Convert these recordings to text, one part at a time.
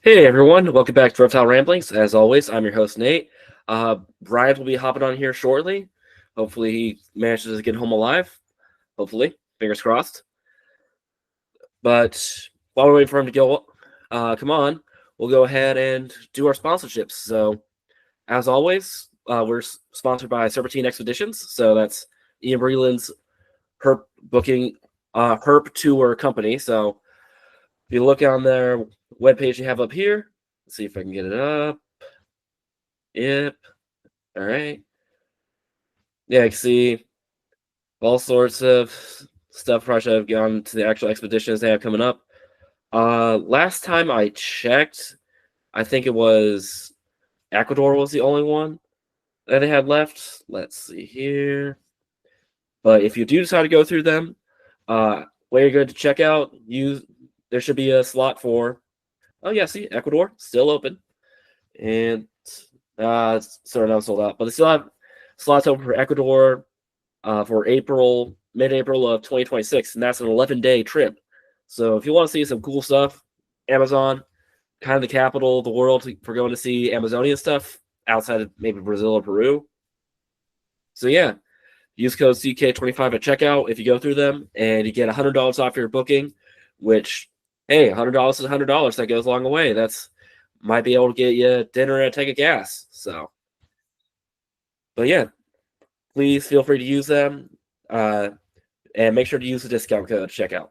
Hey everyone, welcome back to Reptile Ramblings. As always, I'm your host Nate. Brian will be hopping on here shortly. Hopefully, he manages to get home alive. Hopefully, fingers crossed. But while we're waiting for him to come on, we'll go ahead and do our sponsorships. So, as always, we're sponsored by Serpentine Expeditions. So that's Ian Breland's herp booking herp tour company. So if you look on their webpage you have up here, let's see if I can get it up. Yep. All right. Yeah, I can see all sorts of stuff. Probably should have gone to the actual expeditions they have coming up. Last time I checked, I think it was Ecuador was the only one that they had left. Let's see here. But if you do decide to go through them, where you're going to check out, there should be a slot for. Oh yeah, see Ecuador still open, and sorry, now sold out, but they still have slots open for Ecuador for mid-April of 2026, and that's an 11-day trip. So if you want to see some cool stuff, Amazon, kind of the capital of the world for going to see Amazonian stuff outside of maybe Brazil or Peru. So yeah, use code CK25 at checkout if you go through them, and you get $100 off your booking. Which, hey, $100 is $100. That goes a long way. That's might be able to get you dinner and a tank of gas. So, but yeah, please feel free to use them, and make sure to use the discount code checkout.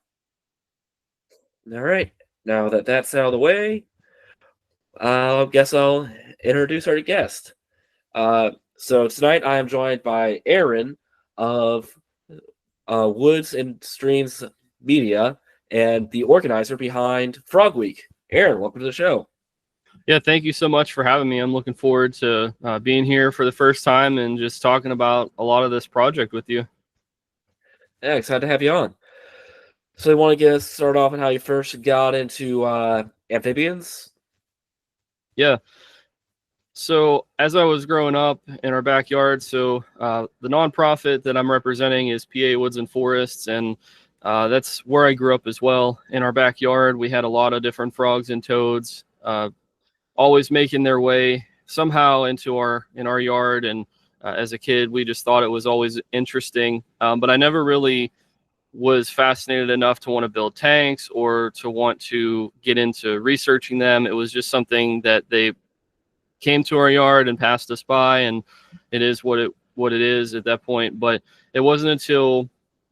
All right, now that that's out of the way, I guess I'll introduce our guest. So tonight I am joined by Aaron of Woods and Streams Media and the organizer behind Frog Week. Aaron, welcome to the show. Yeah, thank you so much for having me. I'm looking forward to being here for the first time and just talking about a lot of this project with you. Yeah, excited to have you on. So, you want to get us started off on how you first got into amphibians? Yeah. So as I was growing up in our backyard, the nonprofit that I'm representing is PA Woods and Forests, and that's where I grew up as well. In our backyard, we had a lot of different frogs and toads, always making their way somehow in our yard. And as a kid, we just thought it was always interesting, but I never really was fascinated enough to want to build tanks or to want to get into researching them. It was just something that they came to our yard and passed us by, and it is what it is at that point. But it wasn't until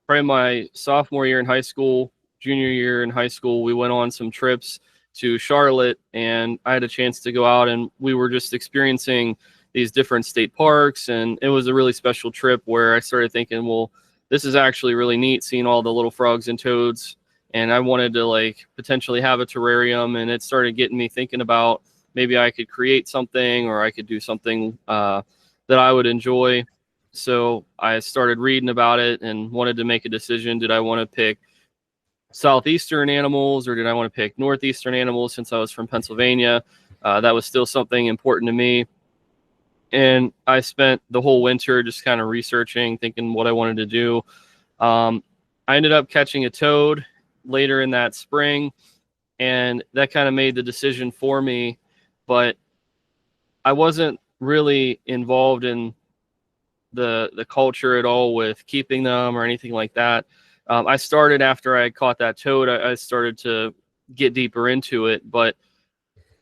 probably my sophomore year in high school, junior year in high school, we went on some trips to Charlotte, and I had a chance to go out, and we were just experiencing these different state parks, and it was a really special trip where I started thinking, well, this is actually really neat, seeing all the little frogs and toads, and I wanted to like potentially have a terrarium, and it started getting me thinking about maybe I could create something or I could do something that I would enjoy. So I started reading about it and wanted to make a decision. Did I want to pick southeastern animals or did I want to pick northeastern animals? Since I was from Pennsylvania, that was still something important to me. And I spent the whole winter just kind of researching, thinking what I wanted to do. I ended up catching a toad later in that spring, and that kind of made the decision for me. But I wasn't really involved in the culture at all with keeping them or anything like that. I started after I caught that toad. I started to get deeper into it, but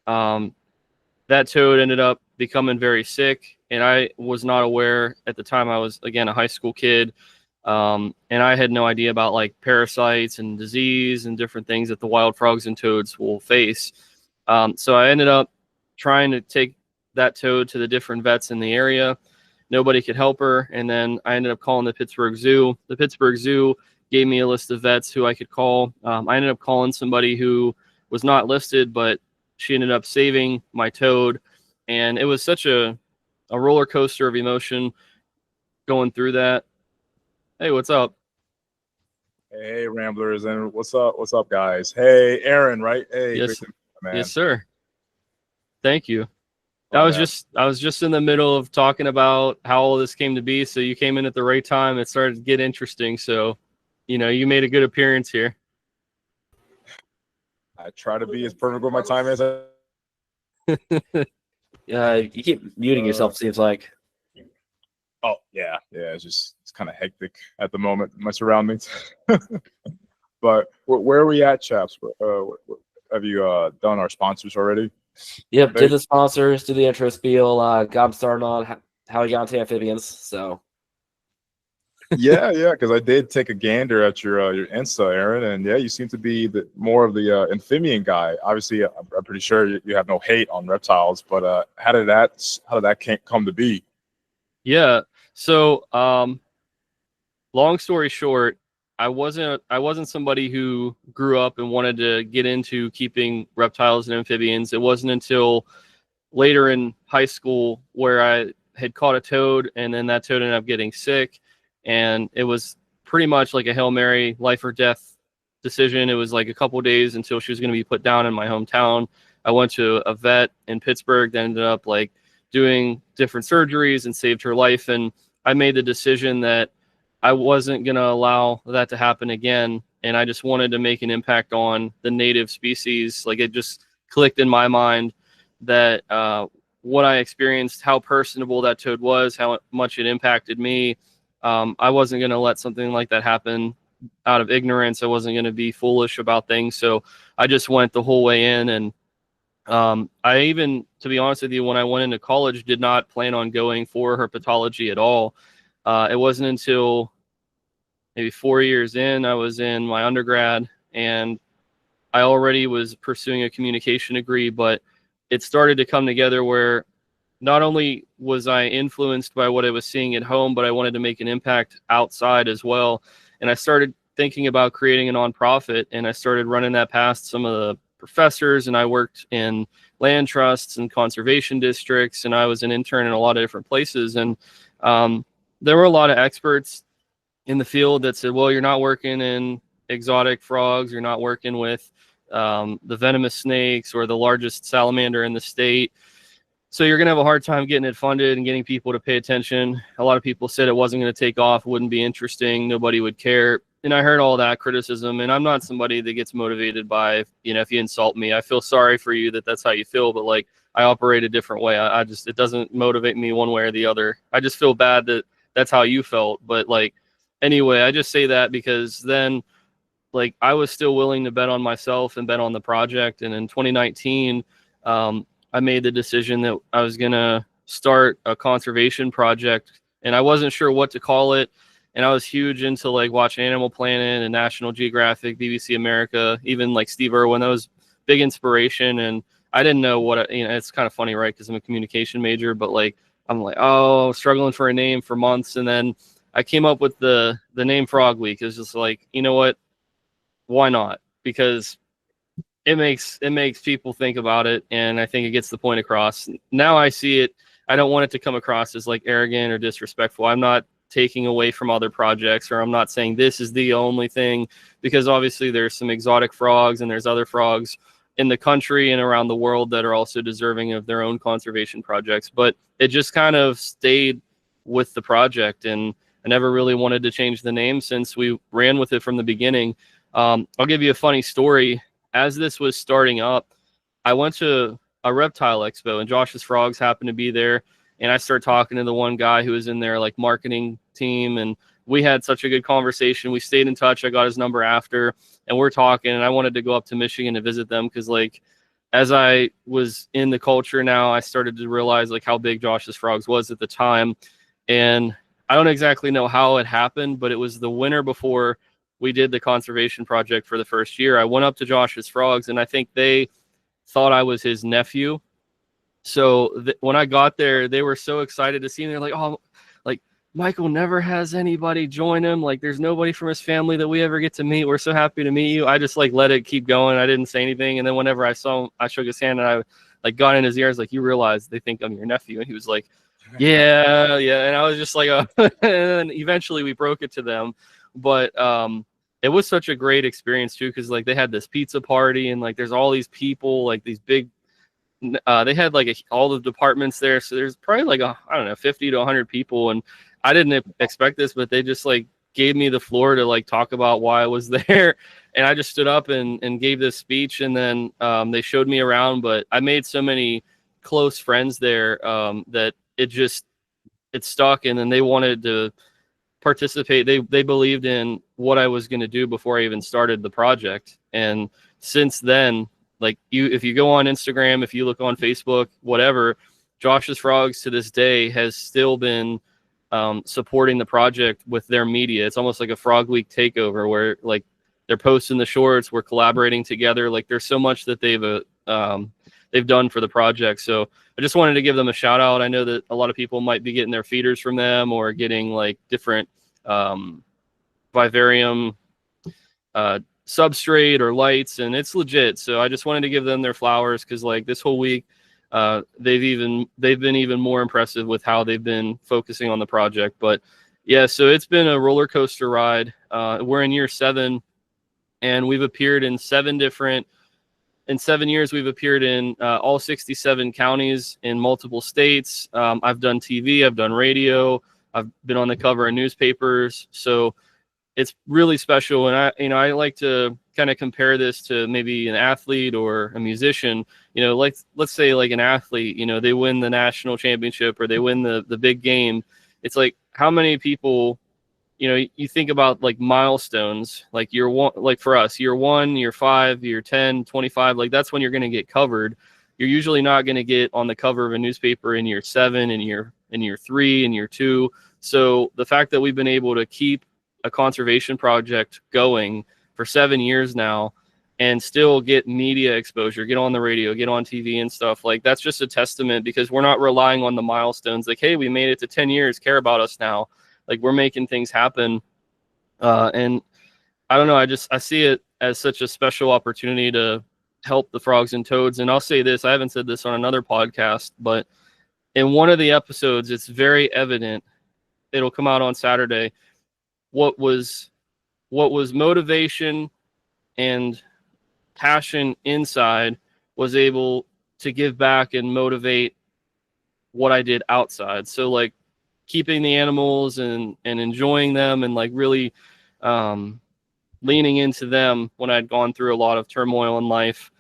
that toad ended up becoming very sick, and I was not aware at the time. I was, again, a high school kid, and I had no idea about like parasites and disease and different things that the wild frogs and toads will face. So I ended up trying to take that toad to the different vets in the area. Nobody could help her, and then I ended up calling the Pittsburgh Zoo. The Pittsburgh Zoo gave me a list of vets who I could call. I ended up calling somebody who was not listed, but she ended up saving my toad, and it was such a roller coaster of emotion going through that. Hey, what's up? Hey, Ramblers, and what's up? What's up, guys? Hey, Aaron, right? Hey, Yes, great to meet you, man. yes, sir. Thank you. Oh, I was just in the middle of talking about how all this came to be, so you came in at the right time. It started to get interesting, so you made a good appearance here. I try to be as perfect with my time as I You keep muting yourself, seems like. Oh yeah, it's kind of hectic at the moment, my surroundings. But where are we at, chaps? Have you done our sponsors already? Yep, did the sponsors, did the intro spiel, got them started on how we got into amphibians. So yeah, because I did take a gander at your Insta, Aaron, and yeah, you seem to be more of the amphibian guy. Obviously, I'm pretty sure you have no hate on reptiles, but how did that come to be? Yeah. So, long story short, I wasn't somebody who grew up and wanted to get into keeping reptiles and amphibians. It wasn't until later in high school where I had caught a toad, and then that toad ended up getting sick, and it was pretty much like a Hail Mary, life or death decision. It was like a couple days until she was going to be put down in my hometown. I went to a vet in Pittsburgh that ended up like doing different surgeries and saved her life. And I made the decision that I wasn't going to allow that to happen again. And I just wanted to make an impact on the native species. Like it just clicked in my mind that what I experienced, how personable that toad was, how much it impacted me. I wasn't going to let something like that happen out of ignorance. I wasn't going to be foolish about things. So I just went the whole way in. And I even, to be honest with you, when I went into college, did not plan on going for herpetology at all. It wasn't until maybe 4 years in, I was in my undergrad, and I already was pursuing a communication degree, but it started to come together where not only was I influenced by what I was seeing at home, but I wanted to make an impact outside as well. And I started thinking about creating a nonprofit, and I started running that past some of the professors, and I worked in land trusts and conservation districts, and I was an intern in a lot of different places. And there were a lot of experts in the field that said, well, you're not working in exotic frogs, you're not working with the venomous snakes or the largest salamander in the state, so you're going to have a hard time getting it funded and getting people to pay attention. A lot of people said it wasn't going to take off, wouldn't be interesting, nobody would care. And I heard all that criticism, and I'm not somebody that gets motivated by, if you insult me. I feel sorry for you that that's how you feel, but like I operate a different way. I just, it doesn't motivate me one way or the other. I just feel bad that that's how you felt. But like, anyway, I just say that because then like I was still willing to bet on myself and bet on the project. And in 2019, I made the decision that I was going to start a conservation project, and I wasn't sure what to call it. And I was huge into like watching Animal Planet and National Geographic, BBC America, even like Steve Irwin. That was big inspiration. And I didn't know what, it's kind of funny, right? Because I'm a communication major, but like, I'm like, oh, struggling for a name for months. And then I came up with the name Frog Week. It was just like, you know what? Why not? Because it makes people think about it, and I think it gets the point across. Now I see it. I don't want it to come across as like arrogant or disrespectful. I'm not taking away from other projects, or I'm not saying this is the only thing, because obviously there's some exotic frogs and there's other frogs in the country and around the world that are also deserving of their own conservation projects. But it just kind of stayed with the project, and I never really wanted to change the name since we ran with it from the beginning. I'll give you a funny story. As this was starting up, I went to a reptile expo, and Josh's Frogs happened to be there. And I started talking to the one guy who was in their like marketing team, and we had such a good conversation. We stayed in touch. I got his number after, and we're talking, and I wanted to go up to Michigan to visit them because like as I was in the culture now, I started to realize like how big Josh's Frogs was at the time. And I don't exactly know how it happened, but it was the winter before we did the conservation project for the first year. I went up to Josh's Frogs, and I think they thought I was his nephew. So when I got there, they were so excited to see me. They're like, oh, like Michael never has anybody join him. Like there's nobody from his family that we ever get to meet. We're so happy to meet you. I just like let it keep going. I didn't say anything. And then whenever I saw him, I shook his hand, and I like got in his ears, like, you realize they think I'm your nephew. And he was like, yeah. And I was just like, and then eventually we broke it to them. But it was such a great experience too, because like they had this pizza party, and like there's all these people, like these big they had like all the departments there, so there's probably like I don't know, 50 to 100 people. And I didn't expect this, but they just like gave me the floor to like talk about why I was there. And I just stood up and gave this speech, and then they showed me around. But I made so many close friends there that it stuck, and then they wanted to participate. They believed in what I was going to do before I even started the project. And since then, like if you go on Instagram, if you look on Facebook, whatever, Josh's Frogs to this day has still been supporting the project with their media. It's almost like a Frog Week takeover where like they're posting the shorts, we're collaborating together. Like there's so much that they've done for the project. So I just wanted to give them a shout out. I know that a lot of people might be getting their feeders from them or getting like different vivarium substrate or lights, and it's legit. So I just wanted to give them their flowers, because like this whole week they've been even more impressive with how they've been focusing on the project. But yeah, so it's been a roller coaster ride. We're in year 7, and we've appeared in 7 years. We've appeared in all 67 counties in multiple states. I've done TV, I've done radio, I've been on the cover of newspapers. So it's really special. And I like to kind of compare this to maybe an athlete or a musician. Like let's say like an athlete, they win the national championship or they win the big game. It's like, how many people, you think about like milestones, like year 1, like for us, year 1, year 5, year 10, 25, like that's when you're going to get covered. You're usually not going to get on the cover of a newspaper in year 7, in year 3, in year 2. So the fact that we've been able to keep a conservation project going for 7 years now and still get media exposure, get on the radio, get on TV and stuff, like that's just a testament, because we're not relying on the milestones. Like, hey, we made it to 10 years, care about us now. Like we're making things happen. And I don't know, I see it as such a special opportunity to help the frogs and toads. And I'll say this, I haven't said this on another podcast, but in one of the episodes, it's very evident, it'll come out on Saturday, what was motivation and passion inside was able to give back and motivate what I did outside. So like keeping the animals and enjoying them and like really leaning into them when I'd gone through a lot of turmoil in life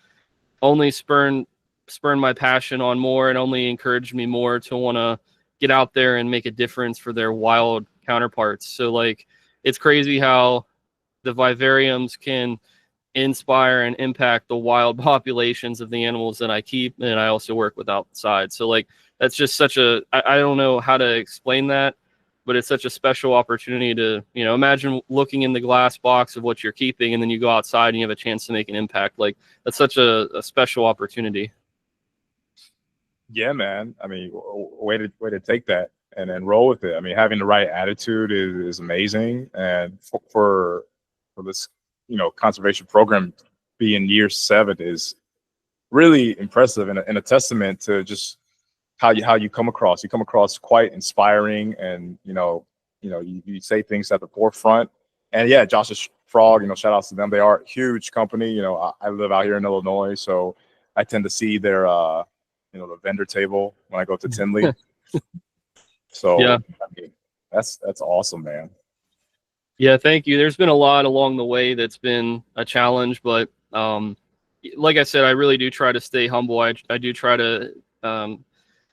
only spurned my passion on more, and only encouraged me more to want to get out there and make a difference for their wild counterparts. So like, it's crazy how the vivariums can inspire and impact the wild populations of the animals that I keep and I also work with outside. So like, that's just such I don't know how to explain that, but it's such a special opportunity to, imagine looking in the glass box of what you're keeping, and then you go outside and you have a chance to make an impact. Like that's such a special opportunity. Yeah, man. I mean, way to take that and then roll with it. I mean, having the right attitude is amazing. And for this, conservation program being year 7 is really impressive and a testament to just how you come across. You come across quite inspiring, and you say things at the forefront. And yeah, Josh's Frog, shout outs to them. They are a huge company. I live out here in Illinois, so I tend to see their the vendor table when I go to Tinley. So yeah, I mean, that's awesome, man. Yeah, thank you. There's been a lot along the way that's been a challenge, but like I said, I really do try to stay humble. I do try to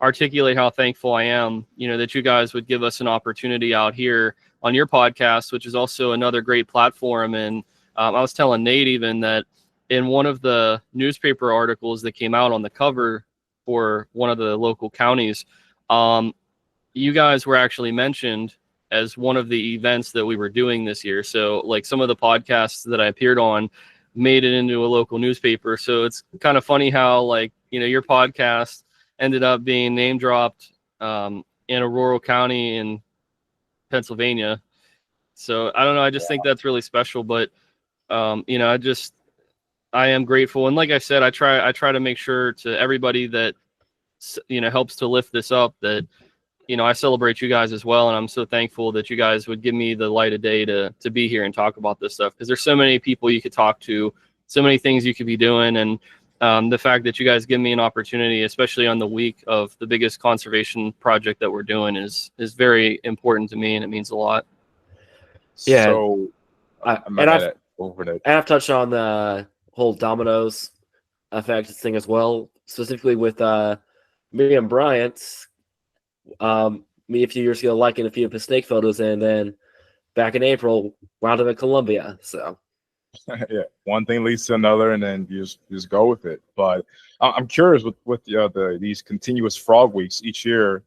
articulate how thankful I am, that you guys would give us an opportunity out here on your podcast, which is also another great platform. And I was telling Nate even that in one of the newspaper articles that came out on the cover for one of the local counties, you guys were actually mentioned as one of the events that we were doing this year. So like some of the podcasts that I appeared on made it into a local newspaper. So it's kind of funny how like, your podcast ended up being name dropped in a rural county in Pennsylvania. So I don't know. I just think that's really special, but I am grateful. And like I said, I try to make sure to everybody that, helps to lift this up that, I celebrate you guys as well. And I'm so thankful that you guys would give me the light of day to be here and talk about this stuff. Because there's so many people you could talk to, so many things you could be doing. And the fact that you guys give me an opportunity, especially on the week of the biggest conservation project that we're doing, is very important to me, and it means a lot. Yeah. So I've touched on the whole dominoes effect thing as well, specifically with me and Bryant, me a few years ago liking a few of his snake photos, and then back in April, wound up in Colombia. So Yeah, one thing leads to another, and then you just go with it. But I'm curious with these continuous frog weeks each year.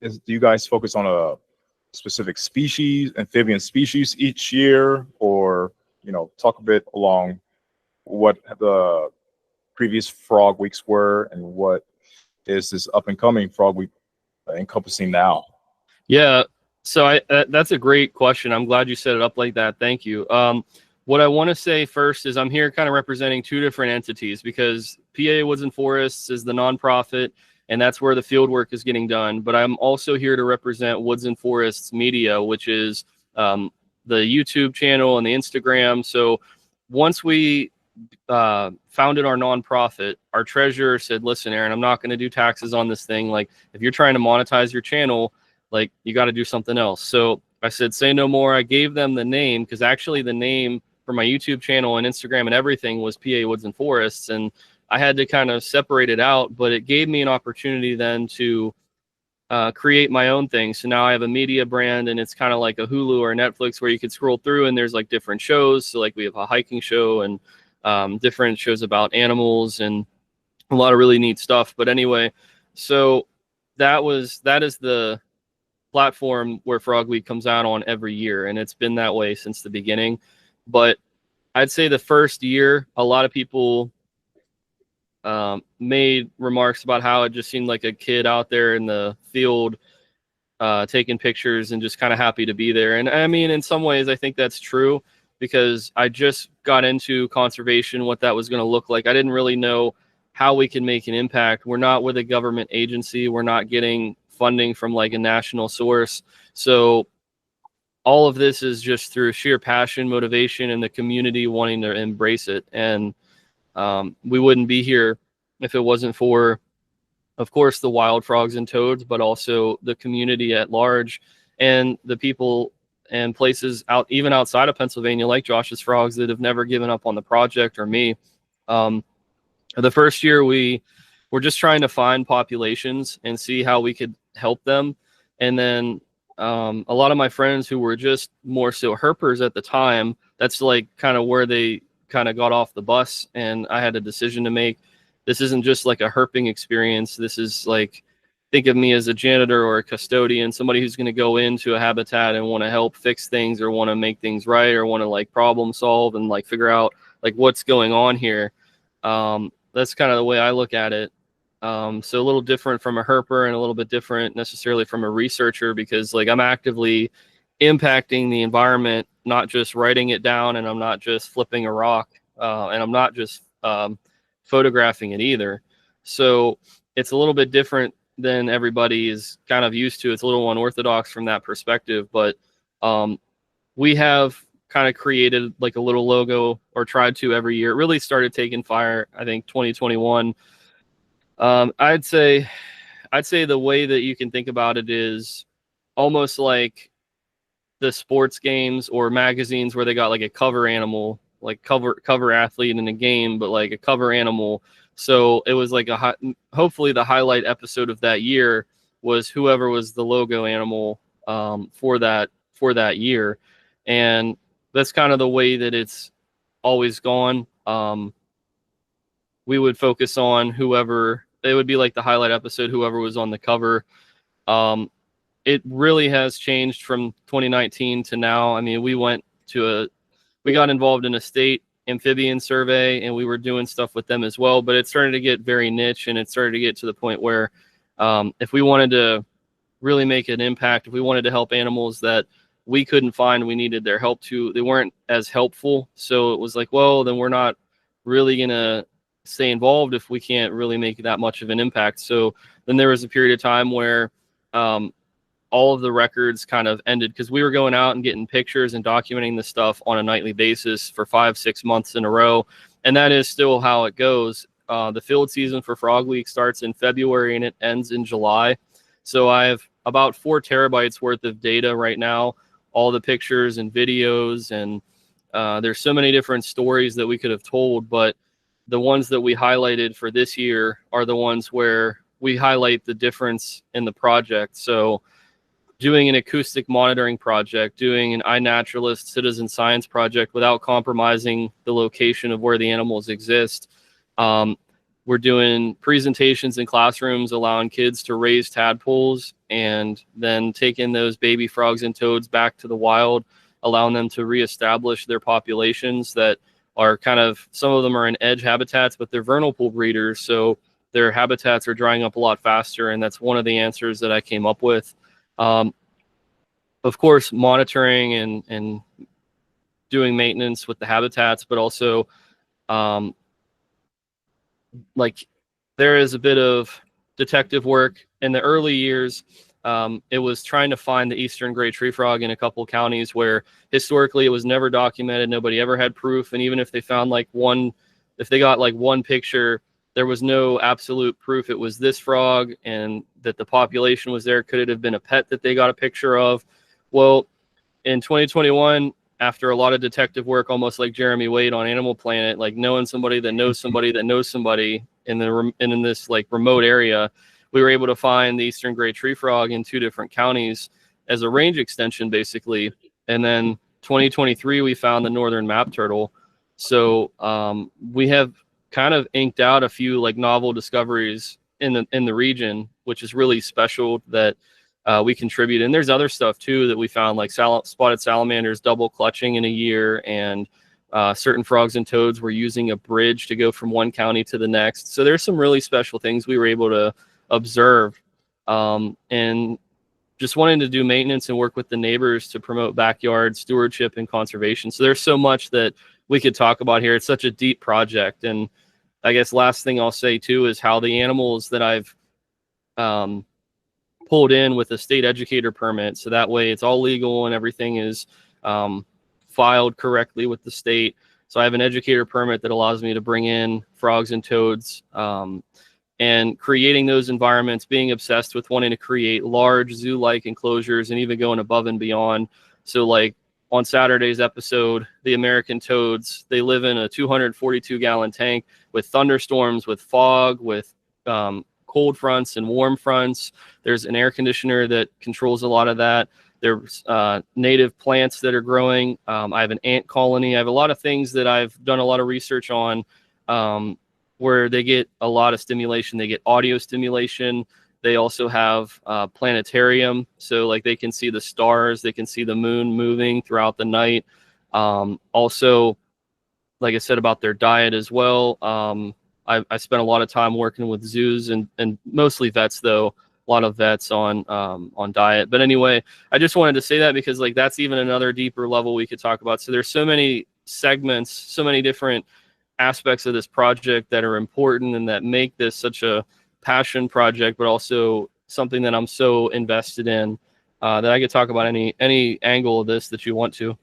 Do you guys focus on a specific species, amphibian species each year, or talk a bit along what the previous frog weeks were and what is this up and coming frog week encompassing now? Yeah, so that's a great question. I'm glad you set it up like that. Thank you. What I want to say first is I'm here kind of representing two different entities, because PA Woods and Forests is the nonprofit, and that's where the field work is getting done. But I'm also here to represent Woods and Forests Media, which is the YouTube channel and the Instagram. So once we founded our nonprofit, our treasurer said, listen, Aaron, I'm not going to do taxes on this thing. Like, if you're trying to monetize your channel, like, you got to do something else. So I said, say no more. I gave them the name, because actually the name for my YouTube channel and Instagram and everything was PA Woods and Forests. And I had to kind of separate it out, but it gave me an opportunity then to create my own thing. So now I have a media brand, and it's kind of like a Hulu or Netflix where you could scroll through and there's like different shows. So like we have a hiking show and different shows about animals and a lot of really neat stuff. But anyway, so that is the platform where Frog Week comes out on every year, and it's been that way since the beginning. But I'd say the first year, a lot of people made remarks about how it just seemed like a kid out there in the field taking pictures and just kind of happy to be there. And I mean, in some ways, I think that's true, because I just got into conservation, what that was going to look like. I didn't really know how we can make an impact. We're not with a government agency. We're not getting funding from like a national source. So all of this is just through sheer passion, motivation, and the community wanting to embrace it. And we wouldn't be here if it wasn't for, of course, the wild frogs and toads, but also the community at large and the people and places out, even outside of Pennsylvania, like Josh's Frogs, that have never given up on the project, or me. The first year we were just trying to find populations and see how we could help them. And then a lot of my friends who were just more so herpers at the time, that's like kind of where they kind of got off the bus, and I had a decision to make. This isn't just like a herping experience. This is like, think of me as a janitor or a custodian, somebody who's going to go into a habitat and want to help fix things, or want to make things right, or want to like problem solve and like figure out like what's going on here. That's kind of the way I look at it. So a little different from a herper, and a little bit different necessarily from a researcher, because like I'm actively impacting the environment, not just writing it down, and I'm not just flipping a rock, and I'm not just photographing it either. So it's a little bit different than everybody is kind of used to. It's a little unorthodox from that perspective, but we have kind of created like a little logo, or tried to every year. It really started taking fire, I think, 2021. I'd say the way that you can think about it is almost like the sports games or magazines where they got like a cover animal, like cover athlete in a game, but like a cover animal. So it was like hopefully the highlight episode of that year was whoever was the logo animal for that year. And that's kind of the way that it's always gone. We would focus on whoever, it would be like the highlight episode, whoever was on the cover. It really has changed from 2019 to now. I mean, we got involved in a state amphibian survey, and we were doing stuff with them as well, but it started to get very niche, and it started to get to the point where if we wanted to really make an impact, if we wanted to help animals that we couldn't find, we needed their help too, they weren't as helpful. So it was like, well, then we're not really going to stay involved if we can't really make that much of an impact. So then there was a period of time where all of the records kind of ended, because we were going out and getting pictures and documenting the stuff on a nightly basis for 5-6 months in a row. And that is still how it goes. The field season for Frog Week starts in February and it ends in July. So I have about 4 terabytes worth of data right now, all the pictures and videos. And there's so many different stories that we could have told, but the ones that we highlighted for this year are the ones where we highlight the difference in the project. So doing an acoustic monitoring project, doing an iNaturalist citizen science project without compromising the location of where the animals exist. We're doing presentations in classrooms, allowing kids to raise tadpoles and then taking those baby frogs and toads back to the wild, allowing them to reestablish their populations that are kind of, some of them are in edge habitats, but they're vernal pool breeders. So their habitats are drying up a lot faster. And that's one of the answers that I came up with. Of course, monitoring and doing maintenance with the habitats, but also like there is a bit of detective work in the early years. It was trying to find the eastern gray tree frog in a couple counties where historically it was never documented. Nobody ever had proof. And even if they found like one, if they got like one picture, there was no absolute proof it was this frog and that the population was there. Could it have been a pet that they got a picture of? Well, in 2021, after a lot of detective work, almost like Jeremy Wade on Animal Planet, like knowing somebody that knows somebody that knows somebody in this like remote area, we were able to find the eastern gray tree frog in 2 different counties as a range extension, basically. And then 2023, we found the northern map turtle. So we have kind of inked out a few like novel discoveries in the region, which is really special that we contribute. And there's other stuff too that we found, like spotted salamanders double clutching in a year, and certain frogs and toads were using a bridge to go from one county to the next. So there's some really special things we were able to observe, and just wanting to do maintenance and work with the neighbors to promote backyard stewardship and conservation. So there's so much that we could talk about here. It's such a deep project. And I guess last thing I'll say too is how the animals that I've pulled in with a state educator permit, so that way it's all legal and everything is filed correctly with the state. So I have an educator permit that allows me to bring in frogs and toads, and creating those environments, being obsessed with wanting to create large zoo-like enclosures and even going above and beyond. So like on Saturday's episode, the American toads, they live in a 242-gallon tank with thunderstorms, with fog, with cold fronts and warm fronts. There's an air conditioner that controls a lot of that. There's native plants that are growing. I have an ant colony. I have a lot of things that I've done a lot of research on, where they get a lot of stimulation. They get audio stimulation. They also have planetarium, so like they can see the stars, they can see the moon moving throughout the night. Also, like I said about their diet as well, I spent a lot of time working with zoos and mostly vets, though, a lot of vets on diet. But anyway, I just wanted to say that because like that's even another deeper level we could talk about. So there's so many segments, so many different aspects of this project that are important and that make this such a passion project, but also something that I'm so invested in, that I could talk about any angle of this that you want to.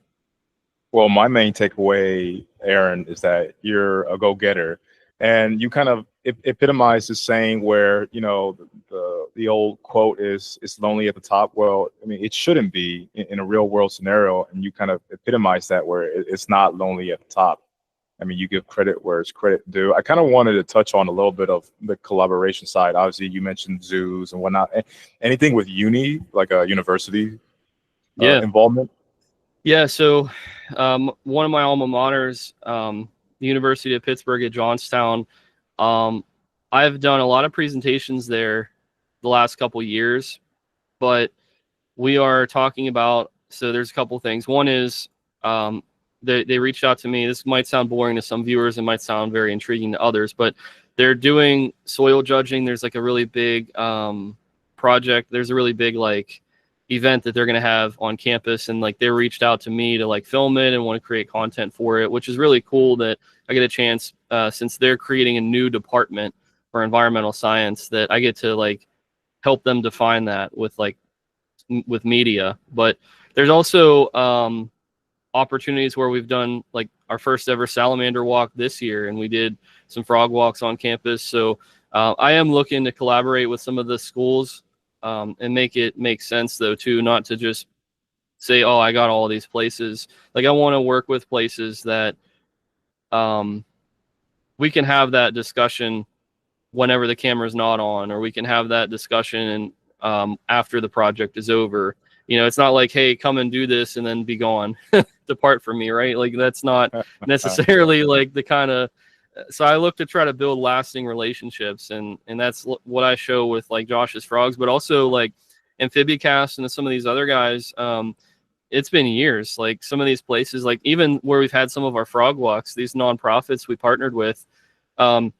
Well, my main takeaway, Aaron, is that you're a go-getter, and you kind of epitomize the saying where, you know, the old quote is, "It's lonely at the top." Well, I mean, it shouldn't be in a real world scenario, and you kind of epitomize that where it's not lonely at the top. I mean, you give credit where it's credit due. I kind of wanted to touch on a little bit of the collaboration side. Obviously, you mentioned zoos and whatnot. Anything with uni, like a university involvement? Yeah, so one of my alma maters, the University of Pittsburgh at Johnstown, I've done a lot of presentations there the last couple years, but we are talking about, so there's a couple things. One is they reached out to me. This might sound boring to some viewers. It might sound very intriguing to others, but they're doing soil judging. There's like a really big project. There's a really big like event that they're going to have on campus. And like they reached out to me to like film it and want to create content for it, which is really cool that I get a chance, since they're creating a new department for environmental science, that I get to like help them define that with media. But there's also opportunities where we've done like our first ever salamander walk this year, and we did some frog walks on campus. So I am looking to collaborate with some of the schools and make it make sense, though, too, not to just say, oh, I got all these places. Like I want to work with places that we can have that discussion whenever the camera's not on, or we can have that discussion and after the project is over. You know, it's not like, hey, come and do this and then be gone, depart from me, right? Like that's not necessarily like the kind of. So I look to try to build lasting relationships, and that's what I show with like Josh's Frogs, but also like Amphibicast and some of these other guys. It's been years. Like some of these places, like even where we've had some of our frog walks, these nonprofits we partnered with. I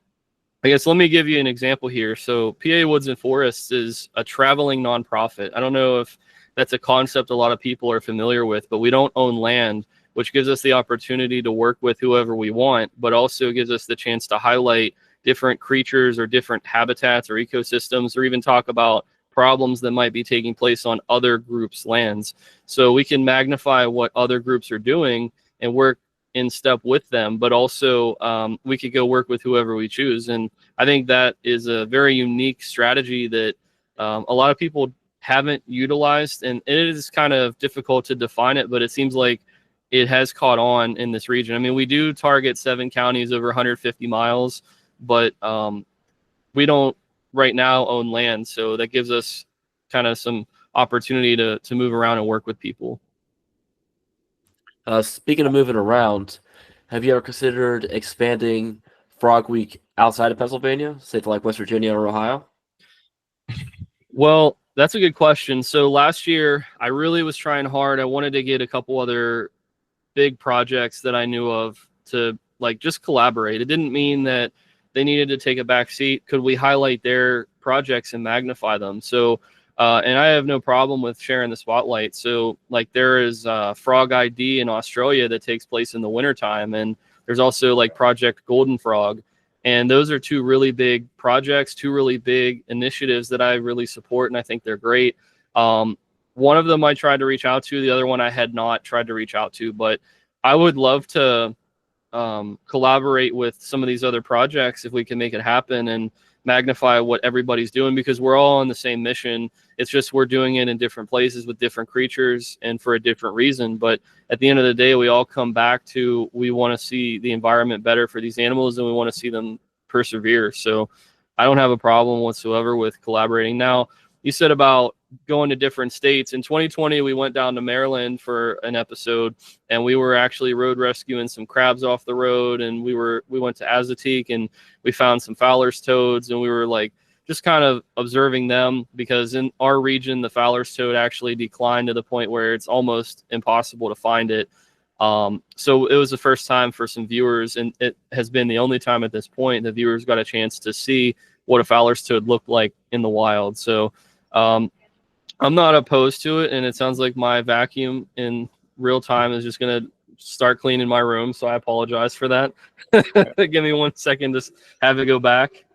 guess let me give you an example here. So PA Woods and Forests is a traveling nonprofit. I don't know if that's a concept a lot of people are familiar with, but we don't own land, which gives us the opportunity to work with whoever we want, but also gives us the chance to highlight different creatures or different habitats or ecosystems, or even talk about problems that might be taking place on other groups' lands. So we can magnify what other groups are doing and work in step with them, but also we could go work with whoever we choose. And I think that is a very unique strategy that a lot of people haven't utilized, and it is kind of difficult to define it, but it seems like it has caught on in this region. I mean, we do target 7 counties over 150 miles, but we don't right now own land, so that gives us kind of some opportunity to move around and work with people. Speaking of moving around, have you ever considered expanding Frog Week outside of Pennsylvania, say to like West Virginia or Ohio? Well, that's a good question. So last year, I really was trying hard. I wanted to get a couple other big projects that I knew of to like just collaborate. It didn't mean that they needed to take a back seat. Could we highlight their projects and magnify them? So and I have no problem with sharing the spotlight. So like there is Frog ID in Australia that takes place in the wintertime. And there's also like Project Golden Frog. And those are 2 really big projects, 2 really big initiatives that I really support. And I think they're great. One of them I tried to reach out to, the other one I had not tried to reach out to, but I would love to collaborate with some of these other projects if we can make it happen and magnify what everybody's doing, because we're all on the same mission. It's just we're doing it in different places with different creatures and for a different reason. But at the end of the day, we all come back to we want to see the environment better for these animals and we want to see them persevere. So I don't have a problem whatsoever with collaborating. Now, you said about going to different states. In 2020, we went down to Maryland for an episode, and we were actually road rescuing some crabs off the road, and we went to Azotique, and we found some Fowler's toads, and we were like just kind of observing them, because in our region, the Fowler's toad actually declined to the point where it's almost impossible to find it. So it was the first time for some viewers, and it has been the only time at this point the viewers got a chance to see what a Fowler's toad looked like in the wild. So I'm not opposed to it, and it sounds like my vacuum in real time is just going to start cleaning my room, so I apologize for that. Give me 1 second to have it go back.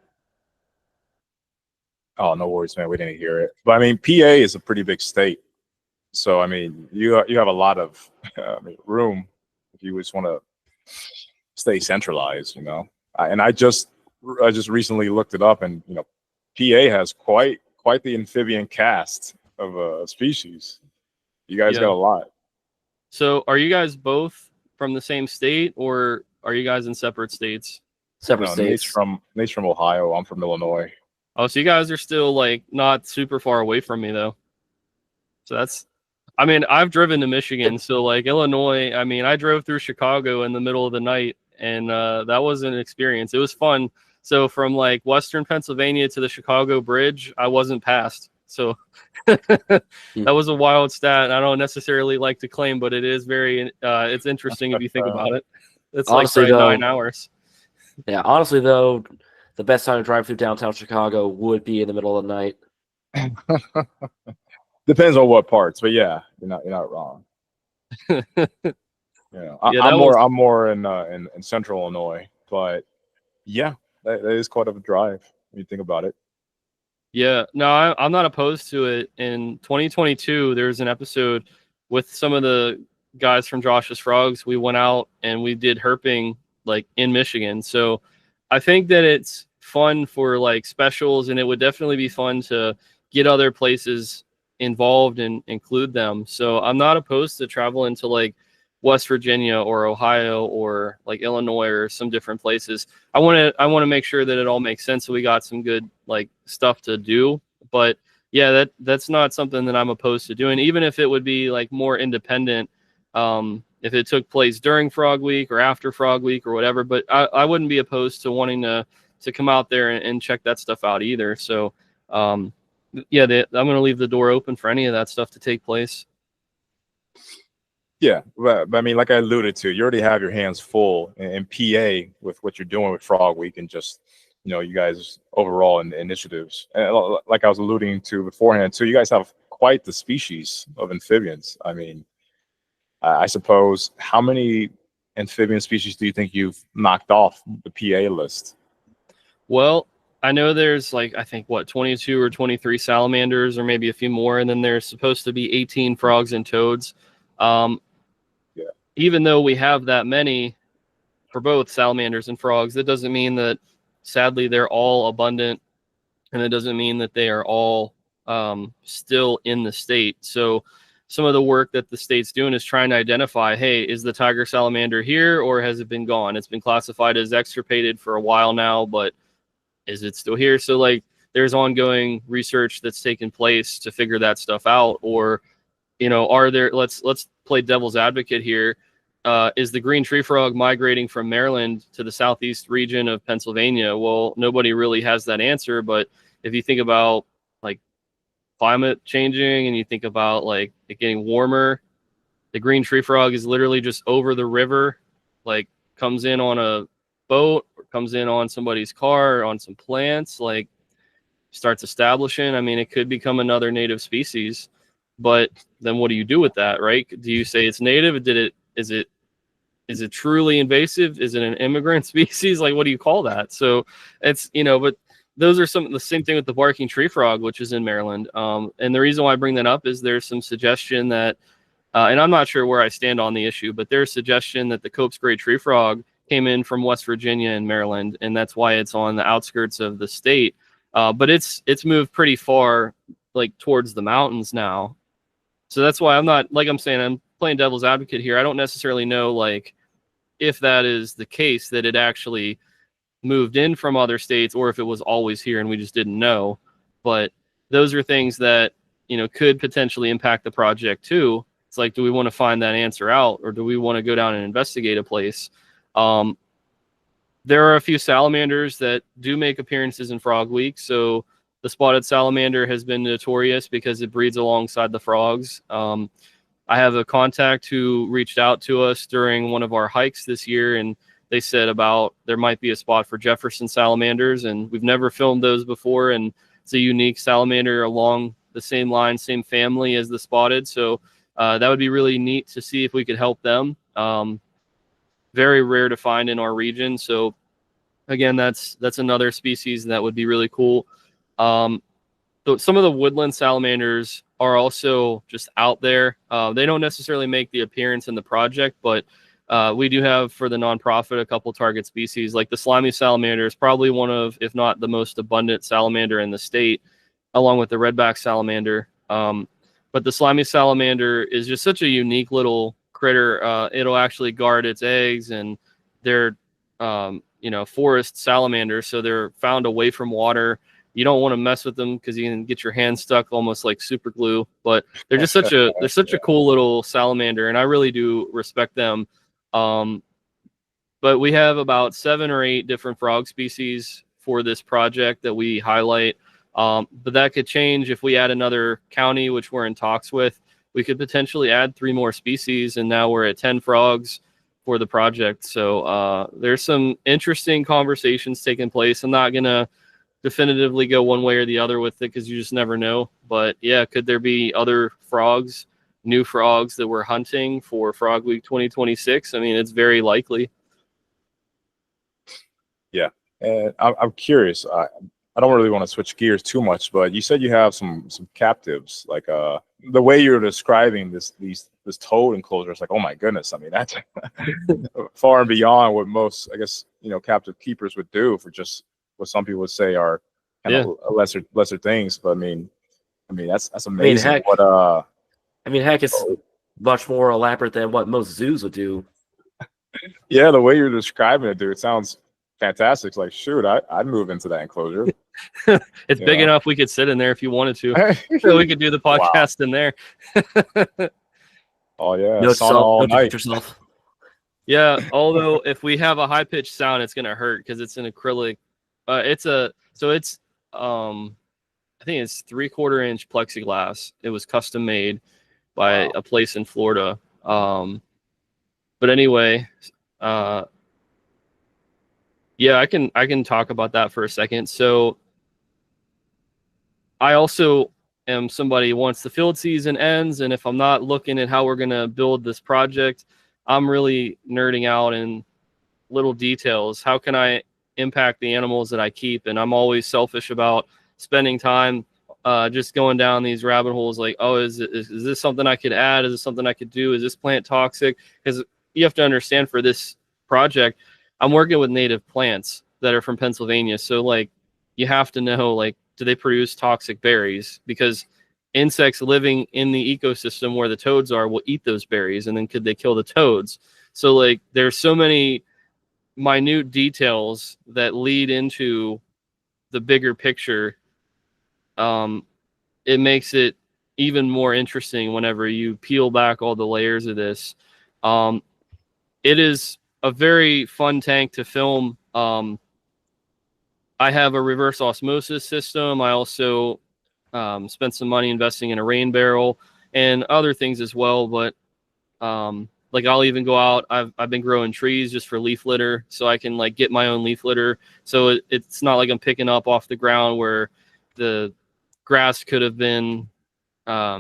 Oh, no worries, man. We didn't hear it. But I mean, PA is a pretty big state. So, I mean, you have a lot of room if you just want to stay centralized, you know. I just recently looked it up, and, you know, PA has quite the amphibian cast of species. You guys got a lot. So are you guys both from the same state, or are you guys in separate states? Separate states. Nate's from Ohio. I'm from Illinois. Oh, so you guys are still like not super far away from me though. So that's, I mean, I've driven to Michigan, so like Illinois, I mean, I drove through Chicago in the middle of the night, and that was an experience. It was fun. So from like Western Pennsylvania to the Chicago Bridge, I wasn't passed. So that was a wild stat. I don't necessarily like to claim, but it is very, it's interesting if you think about it. It's honestly, like 9 hours. Yeah, honestly though, the best time to drive through downtown Chicago would be in the middle of the night. Depends on what parts, but yeah, you're not wrong. Yeah, I'm more in central Illinois, but yeah, that is quite a drive when you think about it. Yeah, no, I'm not opposed to it. In 2022, there's an episode with some of the guys from Josh's Frogs. We went out and we did herping like in Michigan. So I think that it's fun for like specials, and it would definitely be fun to get other places involved and include them. So I'm not opposed to traveling to like West Virginia or Ohio or like Illinois or some different places. I want to make sure that it all makes sense, so we got some good like stuff to do. But yeah, that's not something that I'm opposed to doing, even if it would be like more independent. If it took place during Frog Week or after Frog Week or whatever, but I wouldn't be opposed to wanting to come out there and check that stuff out either. So yeah, I'm going to leave the door open for any of that stuff to take place. Yeah, but I mean, like I alluded to, you already have your hands full in PA with what you're doing with Frog Week and just, you know, you guys overall in initiatives. And like I was alluding to beforehand too, you guys have quite the species of amphibians. I mean, I suppose, how many amphibian species do you think you've knocked off the PA list? Well, I know there's like, I think what, 22 or 23 salamanders or maybe a few more. And then there's supposed to be 18 frogs and toads. Even though we have that many for both salamanders and frogs, that doesn't mean that sadly they're all abundant, and it doesn't mean that they are all still in the state. So some of the work that the state's doing is trying to identify, hey, is the tiger salamander here or has it been gone? It's been classified as extirpated for a while now, but is it still here? So like there's ongoing research that's taking place to figure that stuff out. Or, you know, are there, let's play devil's advocate here. Is the green tree frog migrating from Maryland to the southeast region of Pennsylvania? Well, nobody really has that answer. But if you think about like climate changing and you think about like it getting warmer, the green tree frog is literally just over the river, like comes in on a boat or comes in on somebody's car or on some plants, like starts establishing. I mean, it could become another native species. But then what do you do with that, right? Do you say it's native? Is it truly invasive? Is it an immigrant species? Like, what do you call that? So it's, you know, but those are the same thing with the barking tree frog, which is in Maryland. And the reason why I bring that up is there's some suggestion that, and I'm not sure where I stand on the issue, but there's suggestion that the Cope's gray tree frog came in from West Virginia and Maryland, and that's why it's on the outskirts of the state. But it's moved pretty far, like towards the mountains now. So that's why I'm not, like I'm saying, I'm playing devil's advocate here. I don't necessarily know like if that is the case, that it actually moved in from other states or if it was always here and we just didn't know. But those are things that, you know, could potentially impact the project too. It's like, do we want to find that answer out, or do we want to go down and investigate a place? There are a few salamanders that do make appearances in Frog Week. So the spotted salamander has been notorious because it breeds alongside the frogs. I have a contact who reached out to us during one of our hikes this year, and they said about there might be a spot for Jefferson salamanders, and we've never filmed those before, and it's a unique salamander along the same line, same family as the spotted. So that would be really neat to see if we could help them. Very rare to find in our region. So again, that's another species that would be really cool. So some of the woodland salamanders are also just out there. They don't necessarily make the appearance in the project, but we do have for the nonprofit a couple target species. Like the slimy salamander is probably one of, if not the most abundant salamander in the state, along with the redback salamander. But the slimy salamander is just such a unique little critter. It'll actually guard its eggs, and they're you know, forest salamanders, so they're found away from water. You don't want to mess with them because you can get your hand stuck almost like super glue. But they're just such a cool little salamander, and I really do respect them. But we have about 7 or 8 different frog species for this project that we highlight. But that could change if we add another county, which we're in talks with. We could potentially add 3 more species, and now we're at 10 frogs for the project. So there's some interesting conversations taking place. I'm not gonna definitively go one way or the other with it because you just never know. But yeah, could there be other frogs, new frogs that we're hunting for Frog Week 2026? I mean, it's very likely. Yeah, and I'm curious. I don't really want to switch gears too much, but you said you have some captives. Like the way you're describing this toad enclosure, it's like, oh my goodness. I mean, that's far and beyond what most, I guess, you know, captive keepers would do for just what some people would say are kind of lesser things. But I mean that's amazing. I mean, heck, it's much more elaborate than what most zoos would do. Yeah, the way you're describing it, dude, it sounds fantastic. It's like, shoot, I'd move into that enclosure. It's big enough we could sit in there if you wanted to. So we could do the Wow. podcast in there. Oh yeah, Note sauna all night. yourself. Yeah, although if we have a high pitched sound, it's gonna hurt because it's an acrylic. It's I think it's 3/4 inch plexiglass. It was custom made by a place in Florida. But anyway, yeah, I can talk about that for a second. So I also am somebody, once the field season ends, and if I'm not looking at how we're going to build this project, I'm really nerding out in little details. How can I impact the animals that I keep? And I'm always selfish about spending time just going down these rabbit holes like, oh, is this something I could add? Is this something I could do? Is this plant toxic? Because you have to understand, for this project, I'm working with native plants that are from Pennsylvania. So like, you have to know, like, do they produce toxic berries? Because insects living in the ecosystem where the toads are will eat those berries, and then could they kill the toads? So like, there's so many minute details that lead into the bigger picture. It makes it even more interesting whenever you peel back all the layers of this. It is a very fun tank to film. I have a reverse osmosis system. I also spent some money investing in a rain barrel and other things as well. But like, I'll even go out. I've been growing trees just for leaf litter, so I can like get my own leaf litter. So it's not like I'm picking up off the ground where the grass could have been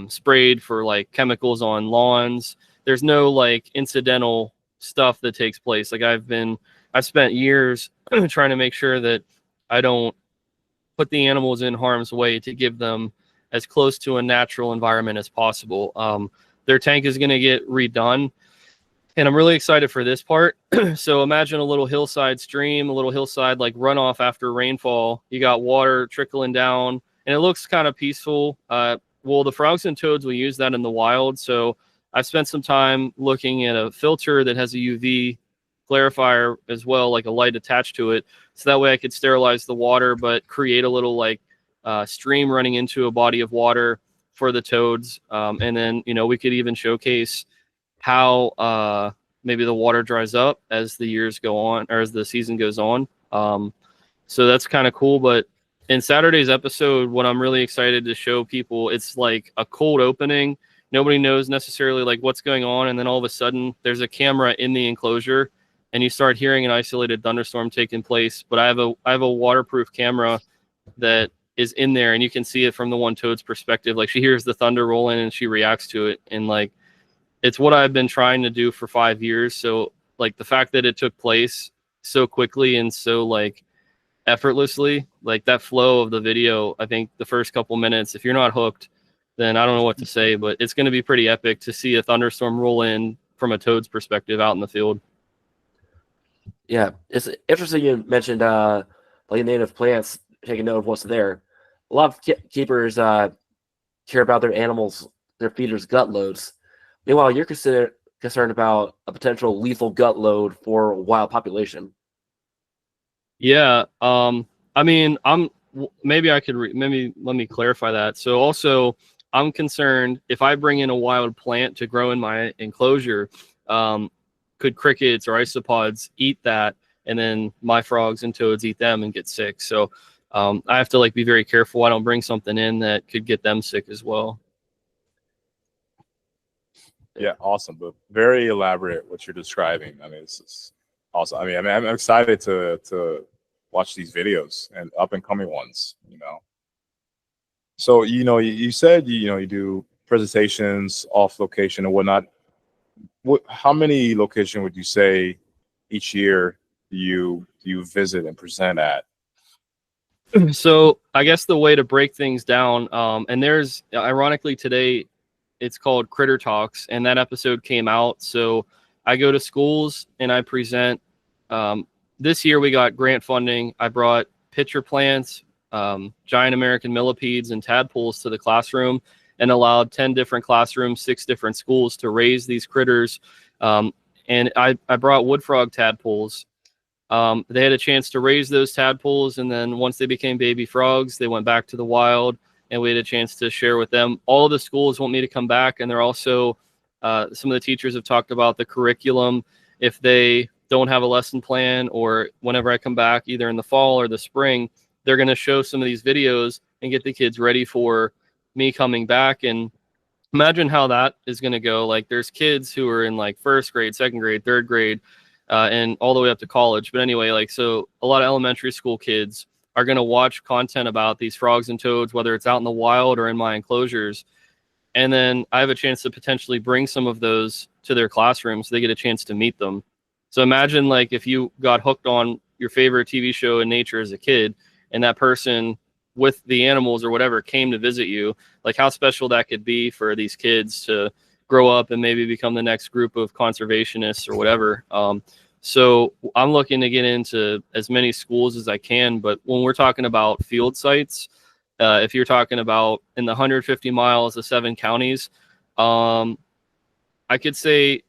sprayed for like chemicals on lawns. There's no like incidental stuff that takes place. Like, I've spent years trying to make sure that I don't put the animals in harm's way to give them as close to a natural environment as possible. Their tank is going to get redone, and I'm really excited for this part. So imagine a little hillside stream, a little hillside like runoff after rainfall. You got water trickling down, and it looks kind of peaceful. Well, the frogs and toads will use that in the wild. So I've spent some time looking at a filter that has a UV clarifier as well, like a light attached to it. So that way I could sterilize the water, but create a little like stream running into a body of water for the toads. And then, we could even showcase how maybe the water dries up as the years go on, or as the season goes on. So that's kind of cool. But in Saturday's episode, what I'm really excited to show people, it's like a cold opening. Nobody knows necessarily like what's going on. And then all of a sudden there's a camera in the enclosure, and you start hearing an isolated thunderstorm taking place. But I have a waterproof camera that is in there, and you can see it from the one toad's perspective. Like, she hears the thunder rolling and she reacts to it. And like, it's what I've been trying to do for 5 years. So like, the fact that it took place so quickly and so like effortlessly, like that flow of the video, I think the first couple minutes, if you're not hooked, then I don't know what to say, but it's going to be pretty epic to see a thunderstorm roll in from a toad's perspective out in the field. Yeah, it's interesting you mentioned like native plants, taking note of what's there. A lot of keepers care about their animals, their feeders' gut loads. Meanwhile, you're concerned about a potential lethal gut load for a wild population. Yeah, I mean, maybe I could maybe let me clarify that. So also, I'm concerned if I bring in a wild plant to grow in my enclosure, could crickets or isopods eat that, and then my frogs and toads eat them and get sick? So I have to like be very careful I don't bring something in that could get them sick as well. Yeah, awesome, but very elaborate what you're describing. I mean, it's awesome. I mean, I'm excited to watch these videos and up and coming ones. So you said you do presentations off location and whatnot. How many locations would you say each year you visit and present at? So I guess the way to break things down, and there's, ironically, today it's called Critter Talks, and that episode came out. So I go to schools and I present. This year we got grant funding. I brought pitcher plants, giant American millipedes, and tadpoles to the classroom, and allowed 10 different classrooms, 6 different schools to raise these critters. And I brought wood frog tadpoles. They had a chance to raise those tadpoles, and then once they became baby frogs, they went back to the wild, and we had a chance to share with them. All of the schools want me to come back, and they're also, some of the teachers have talked about the curriculum. If they don't have a lesson plan, or whenever I come back, either in the fall or the spring, they're going to show some of these videos and get the kids ready for me coming back. And imagine how that is going to go. Like, there's kids who are in like 1st grade, 2nd grade, 3rd grade, and all the way up to college. But anyway, like, so a lot of elementary school kids are going to watch content about these frogs and toads, whether it's out in the wild or in my enclosures. And then I have a chance to potentially bring some of those to their classrooms. So they get a chance to meet them. So imagine, like, if you got hooked on your favorite TV show in nature as a kid, and that person with the animals or whatever came to visit you, like, how special that could be for these kids to grow up and maybe become the next group of conservationists or whatever. So I'm looking to get into as many schools as I can. But when we're talking about field sites, if you're talking about in the 150 miles of 7 counties, I could say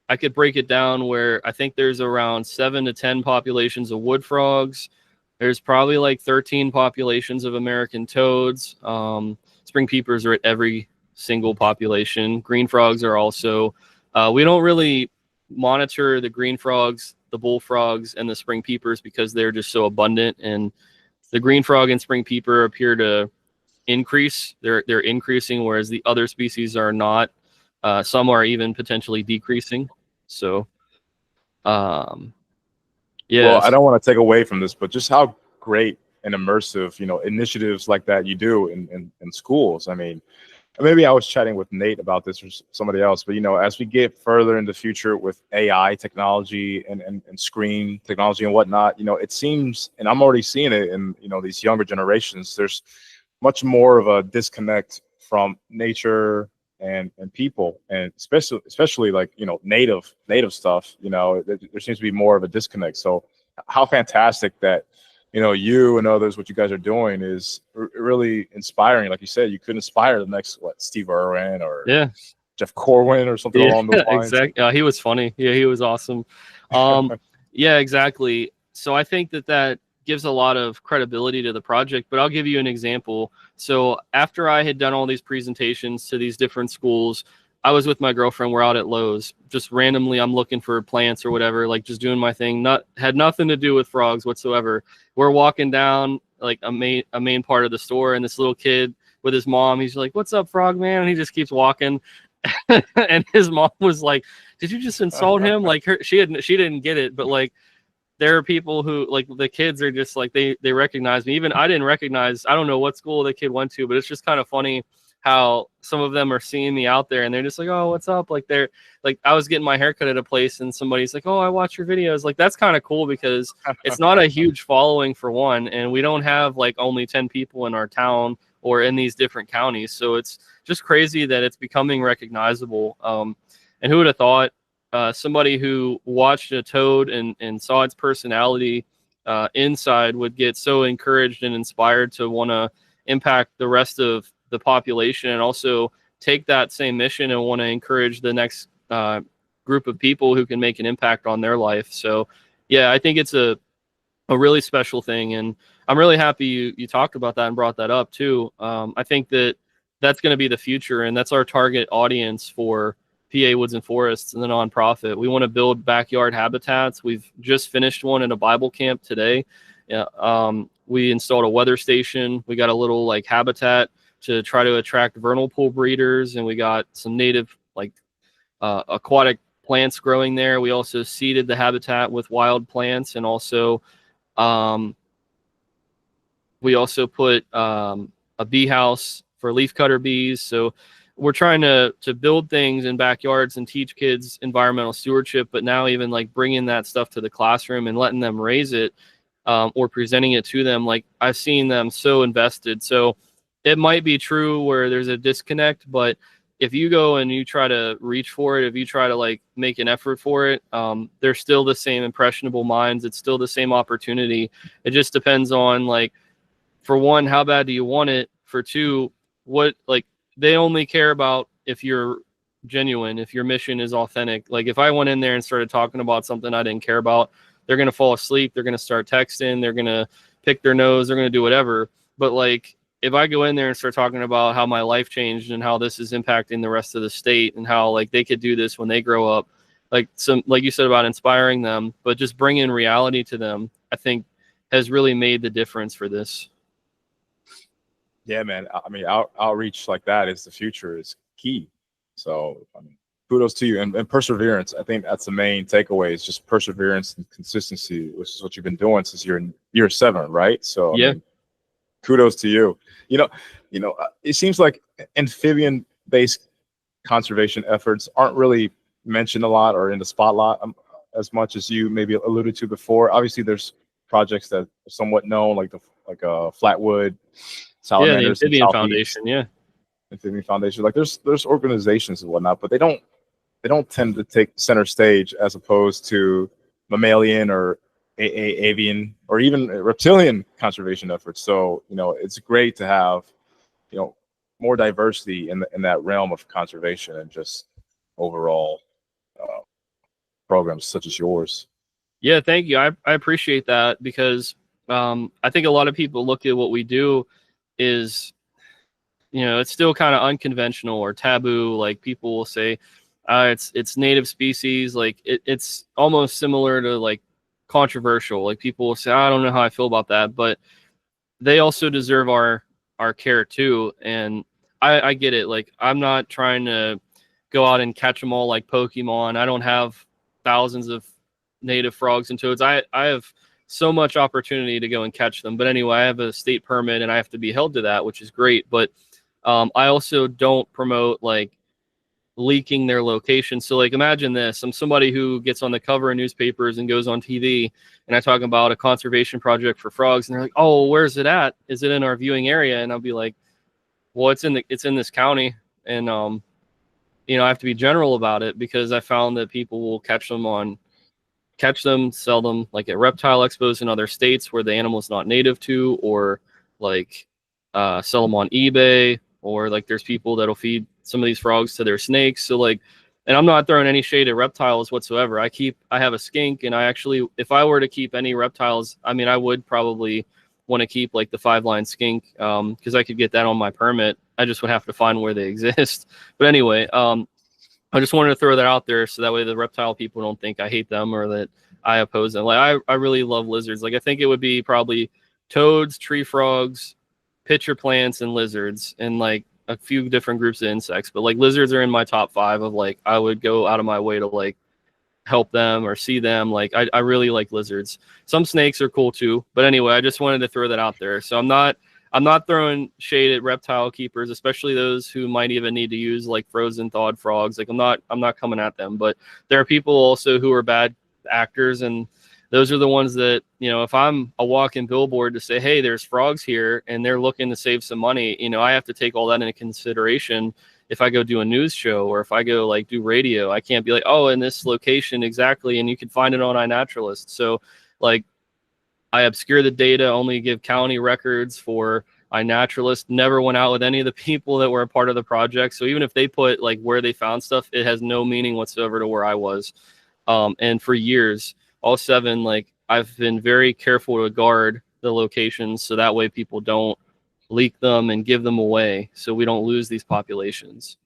I could break it down where I think there's around 7 to 10 populations of wood frogs. There's probably like 13 populations of American toads. Spring peepers are at every single population. Green frogs are also, we don't really monitor the green frogs, the bullfrogs, and the spring peepers because they're just so abundant. And the green frog and spring peeper appear to increase. They're increasing, whereas the other species are not. Some are even potentially decreasing. So, yeah. Well, I don't want to take away from this, but just how great and immersive, initiatives like that you do in schools. I mean, maybe I was chatting with Nate about this or somebody else, but as we get further in the future with AI technology and screen technology and whatnot, it seems, and I'm already seeing it in these younger generations, there's much more of a disconnect from nature and people, and especially like native stuff. There seems to be more of a disconnect. So how fantastic that you and others, what you guys are doing is really inspiring. Like you said, you could inspire the next Steve Irwin or Jeff Corwin or something along those lines. Exactly. He was funny. Yeah, he was awesome. Yeah, exactly. So I think that gives a lot of credibility to the project, but I'll give you an example. So after I had done all these presentations to these different schools, I was with my girlfriend. We're out at Lowe's. Just randomly, I'm looking for plants or whatever, like just doing my thing. Had nothing to do with frogs whatsoever. We're walking down like a main part of the store, and this little kid with his mom, he's like, "What's up, frog man?" And he just keeps walking. And his mom was like, "Did you just insult him?" Like she didn't get it, but like there are people who, like, the kids are just like they recognize me. Even I didn't recognize. I don't know what school the kid went to, but it's just kind of funny how some of them are seeing me out there and they're just like, "Oh, what's up?" Like they're like, I was getting my haircut at a place and somebody's like, "Oh, I watch your videos." Like that's kind of cool because it's not a huge following for one, and we don't have like only 10 people in our town or in these different counties. So it's just crazy that it's becoming recognizable. And who would have thought somebody who watched a toad and saw its personality inside would get so encouraged and inspired to want to impact the rest of the population, and also take that same mission and want to encourage the next group of people who can make an impact on their life. So yeah, I think it's a really special thing, and I'm really happy you talked about that and brought that up too. I think that's going to be the future, and that's our target audience for PA Woods and Forests and the nonprofit. We want to build backyard habitats. We've just finished one in a Bible camp today. We installed a weather station. We got a little like habitat to try to attract vernal pool breeders, and we got some native like aquatic plants growing there. We also seeded the habitat with wild plants, and also we also put a bee house for leafcutter bees. So we're trying to build things in backyards and teach kids environmental stewardship, but now even like bringing that stuff to the classroom and letting them raise it or presenting it to them. Like I've seen them so invested. So it might be true where there's a disconnect, but if you go and you try to reach for it, if you try to like make an effort for it, they're still the same impressionable minds. It's still the same opportunity. It just depends on, like, for one, how bad do you want it? For two, what, like, they only care about if you're genuine, if your mission is authentic. Like if I went in there and started talking about something I didn't care about, they're going to fall asleep. They're going to start texting. They're going to pick their nose. They're going to do whatever. But like, if I go in there and start talking about how my life changed and how this is impacting the rest of the state and how like they could do this when they grow up, like you said about inspiring them, but just bringing reality to them, I think has really made the difference for this. Yeah, man. I mean, outreach like that is the future, is key. So, I mean, kudos to you, and perseverance. I think that's the main takeaway, is just perseverance and consistency, which is what you've been doing since you're in year 7, right? So, yeah. I mean, kudos to you. It seems like amphibian-based conservation efforts aren't really mentioned a lot or in the spotlight as much as you maybe alluded to before. Obviously, there's projects that are somewhat known, like Flatwood Salamanders, the Amphibian Foundation, Amphibian Foundation. Like there's organizations and whatnot, but they don't tend to take center stage as opposed to mammalian or avian or even reptilian conservation efforts. So it's great to have more diversity in that realm of conservation and just overall programs such as yours. Yeah, thank you. I appreciate that, because I think a lot of people look at what we do is, it's still kind of unconventional or taboo. Like people will say, it's native species. Like it's almost similar to like controversial. Like people will say, I don't know how I feel about that, but they also deserve our care too. And I get it. Like I'm not trying to go out and catch them all like Pokemon. I don't have thousands of native frogs and toads. I have so much opportunity to go and catch them. But anyway, I have a state permit and I have to be held to that, which is great. But I also don't promote like leaking their location. So like imagine this, I'm somebody who gets on the cover of newspapers and goes on TV, and I talk about a conservation project for frogs, and they're like, oh, where's it at? Is it in our viewing area? And I'll be like, well, it's in this county. And I have to be general about it, because I found that people will catch them, sell them like at reptile expos in other states where the animal's not native to, or like sell them on eBay, or like there's people that'll feed some of these frogs to their snakes. So like, and I'm not throwing any shade at reptiles whatsoever. I have a skink, and I actually, if I were to keep any reptiles, I mean, I would probably want to keep like the 5-line skink, because I could get that on my permit. I just would have to find where they exist. But anyway, I just wanted to throw that out there so that way the reptile people don't think I hate them or that I oppose them. Like I really love lizards. Like I think it would be probably toads, tree frogs, pitcher plants, and lizards, and like a few different groups of insects. But like lizards are in my top 5 of like I would go out of my way to like help them or see them. Like I really like lizards. Some snakes are cool too. But anyway, I just wanted to throw that out there. So I'm not throwing shade at reptile keepers, especially those who might even need to use like frozen thawed frogs. Like I'm not coming at them, but there are people also who are bad actors, and those are the ones that, if I'm a walking billboard to say, hey, there's frogs here, and they're looking to save some money, I have to take all that into consideration. If I go do a news show, or if I go like do radio, I can't be like, oh, in this location exactly, and you can find it on iNaturalist. So like, I obscure the data, only give county records for iNaturalist, never went out with any of the people that were a part of the project. So even if they put like where they found stuff, it has no meaning whatsoever to where I was. And for years, all 7, like I've been very careful to guard the locations so that way people don't leak them and give them away, so we don't lose these populations.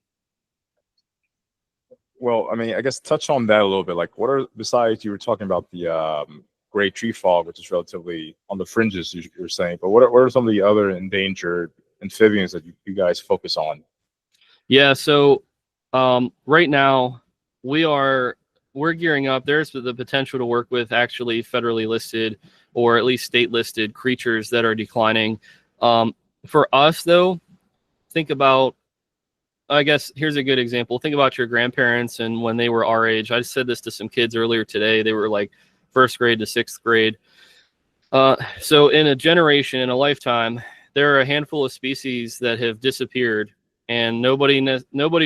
Well, I mean, I guess touch on that a little bit. Like, what are, besides you were talking about the gray tree frog, which is relatively on the fringes, you're saying, but what are some of the other endangered amphibians that you guys focus on? Yeah, so right now we're gearing up. There's the potential to work with actually federally listed or at least state listed creatures that are declining. For us though, think about, I guess here's a good example. Think about your grandparents and when they were our age. I said this to some kids earlier today. They were like 1st grade to 6th grade. So in a generation, in a lifetime, there are a handful of species that have disappeared, and nobody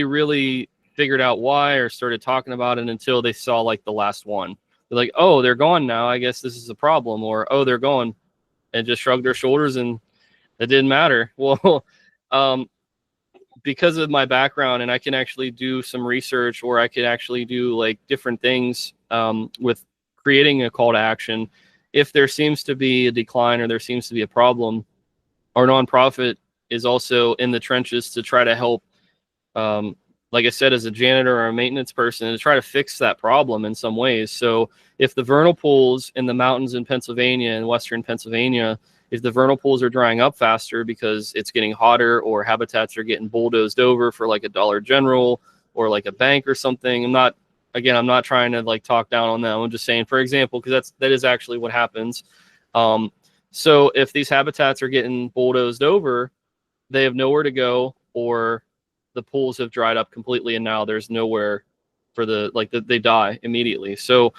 really figured out why or started talking about it until they saw like the last one. They're like, oh, they're gone now, I guess this is a problem, or oh, they're gone, and just shrugged their shoulders and it didn't matter. Well, because of my background, and I can actually do some research, or I could actually do like different things with creating a call to action. If there seems to be a decline or there seems to be a problem, our nonprofit is also in the trenches to try to help, like I said, as a janitor or a maintenance person, to try to fix that problem in some ways. So if the vernal pools in the mountains in Pennsylvania and western Pennsylvania, if the vernal pools are drying up faster because it's getting hotter, or habitats are getting bulldozed over for like a Dollar General or like a bank or something, I'm not trying to like talk down on them. I'm just saying, for example, because that is actually what happens. So if these habitats are getting bulldozed over, they have nowhere to go, or the pools have dried up completely and now there's nowhere for they die immediately. So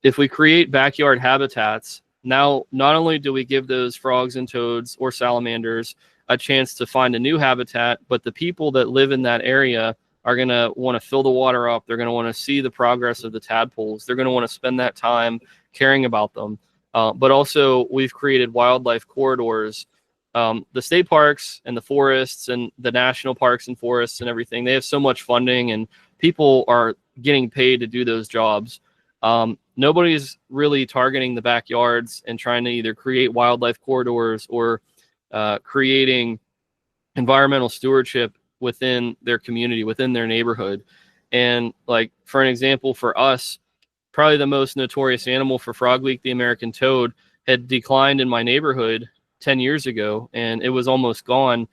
if we create backyard habitats, now not only do we give those frogs and toads or salamanders a chance to find a new habitat, but the people that live in that area are going to want to fill the water up. They're going to want to see the progress of the tadpoles. They're going to want to spend that time caring about them. But also we've created wildlife corridors. The state parks and the forests and the national parks and forests and everything, they have so much funding and people are getting paid to do those jobs. Nobody's really targeting the backyards and trying to either create wildlife corridors or creating environmental stewardship within their community, within their neighborhood. And like, for an example, for us, probably the most notorious animal for Frog Week, the American toad, had declined in my neighborhood 10 years ago, and it was almost gone.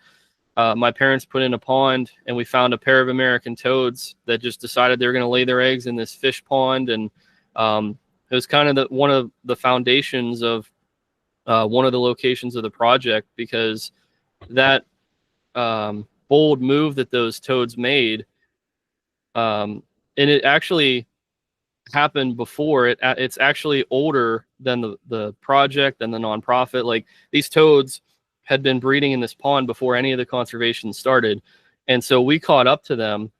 My parents put in a pond, and we found a pair of American toads that just decided they were going to lay their eggs in this fish pond. And it was kind of one of the foundations of one of the locations of the project, because that bold move that those toads made, and it actually happened before it's actually older than the project and the nonprofit. Like, these toads had been breeding in this pond before any of the conservation started, and so we caught up to them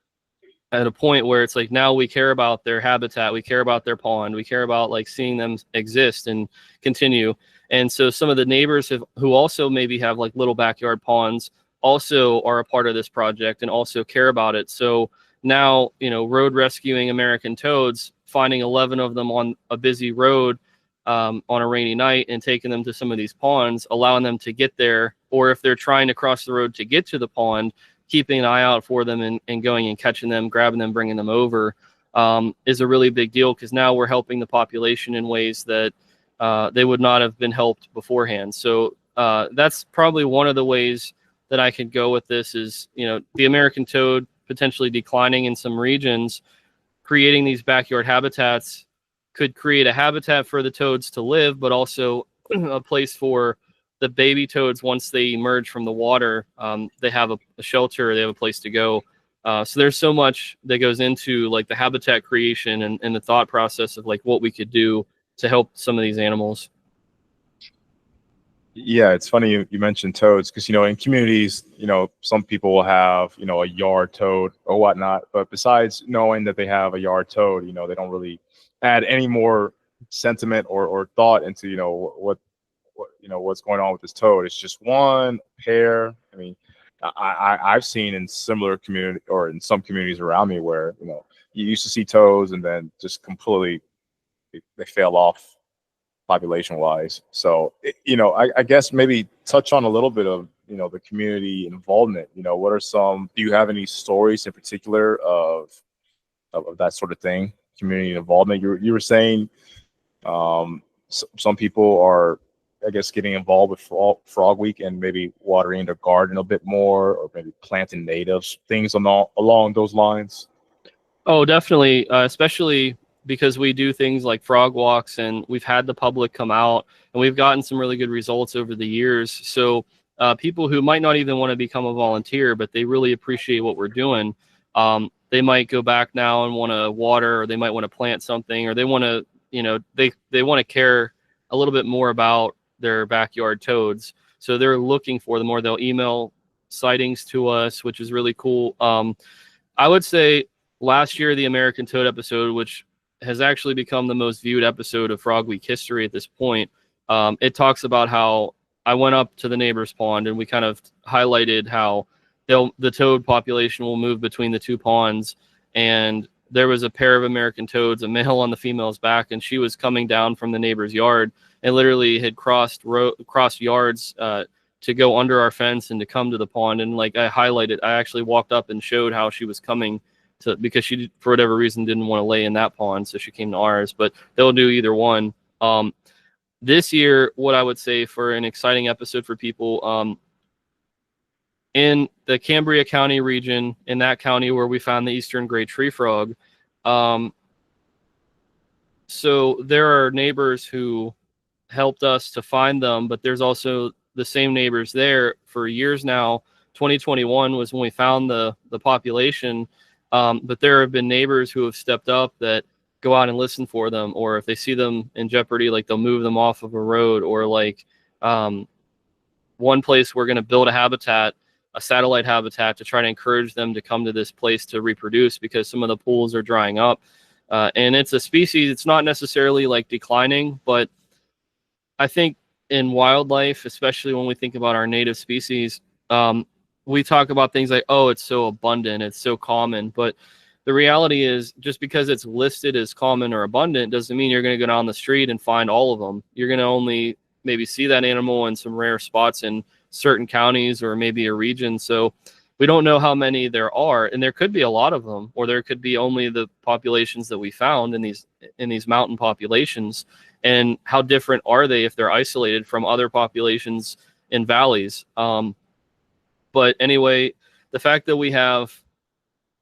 at a point where it's like, now we care about their habitat, we care about their pond, we care about like seeing them exist and continue. And so some of the neighbors who also maybe have like little backyard ponds also are a part of this project and also care about it. So now, road rescuing American toads, finding 11 of them on a busy road on a rainy night and taking them to some of these ponds, allowing them to get there, or if they're trying to cross the road to get to the pond, keeping an eye out for them and going and catching them, grabbing them, bringing them over, is a really big deal, because now we're helping the population in ways that they would not have been helped beforehand. So that's probably one of the ways that I could go with this is, the American toad potentially declining in some regions, creating these backyard habitats could create a habitat for the toads to live, but also a place for the baby toads. Once they emerge from the water, they have a shelter, they have a place to go. So there's so much that goes into like the habitat creation and the thought process of like what we could do to help some of these animals. Yeah, it's funny you mentioned toads, because in communities, some people will have a yard toad or whatnot, but besides knowing that they have a yard toad, they don't really add any more sentiment or thought into what's going on with this toad. It's just one pair. I mean, I've seen in similar community or in some communities around me where you used to see toads and then just completely they fail off population wise. So I guess maybe touch on a little bit of the community involvement. What are some, do you have any stories in particular of that sort of thing, community involvement? You were saying some people are, I guess, getting involved with Frog Week and maybe watering their garden a bit more, or maybe planting natives, things along those lines. Oh, definitely, especially because we do things like frog walks, and we've had the public come out, and we've gotten some really good results over the years. So people who might not even want to become a volunteer, but they really appreciate what we're doing, they might go back now and want to water, or they might want to plant something, or they want to, they want to care a little bit more about their backyard toads. So they're looking for them, or they'll email sightings to us, which is really cool. I would say last year, the American toad episode, which has actually become the most viewed episode of Frog Week history at this point, it talks about how I went up to the neighbor's pond and we kind of highlighted how the toad population will move between the two ponds. And there was a pair of American toads, a male on the female's back, and she was coming down from the neighbor's yard and literally had crossed yards to go under our fence and to come to the pond. And like I actually walked up and showed how she was coming to, because she, for whatever reason, didn't want to lay in that pond, so she came to ours. But they'll do either one. This year, what I would say for an exciting episode for people, in the Cambria County region, in that county where we found the eastern gray tree frog, so there are neighbors who helped us to find them, but there's also the same neighbors there for years now. 2021 was when we found the population, but there have been neighbors who have stepped up that go out and listen for them, or if they see them in jeopardy, like they'll move them off of a road, or like one place we're going to build a satellite habitat to try to encourage them to come to this place to reproduce, because some of the pools are drying up. And it's a species, it's not necessarily like declining, but I think in wildlife, especially when we think about our native species, we talk about things like, oh, it's so abundant, it's so common. But the reality is, just because it's listed as common or abundant doesn't mean you're going to go down the street and find all of them. You're going to only maybe see that animal in some rare spots in certain counties or maybe a region. So we don't know how many there are, and there could be a lot of them, or there could be only the populations that we found in these mountain populations. And how different are they if they're isolated from other populations in valleys? But anyway, the fact that we have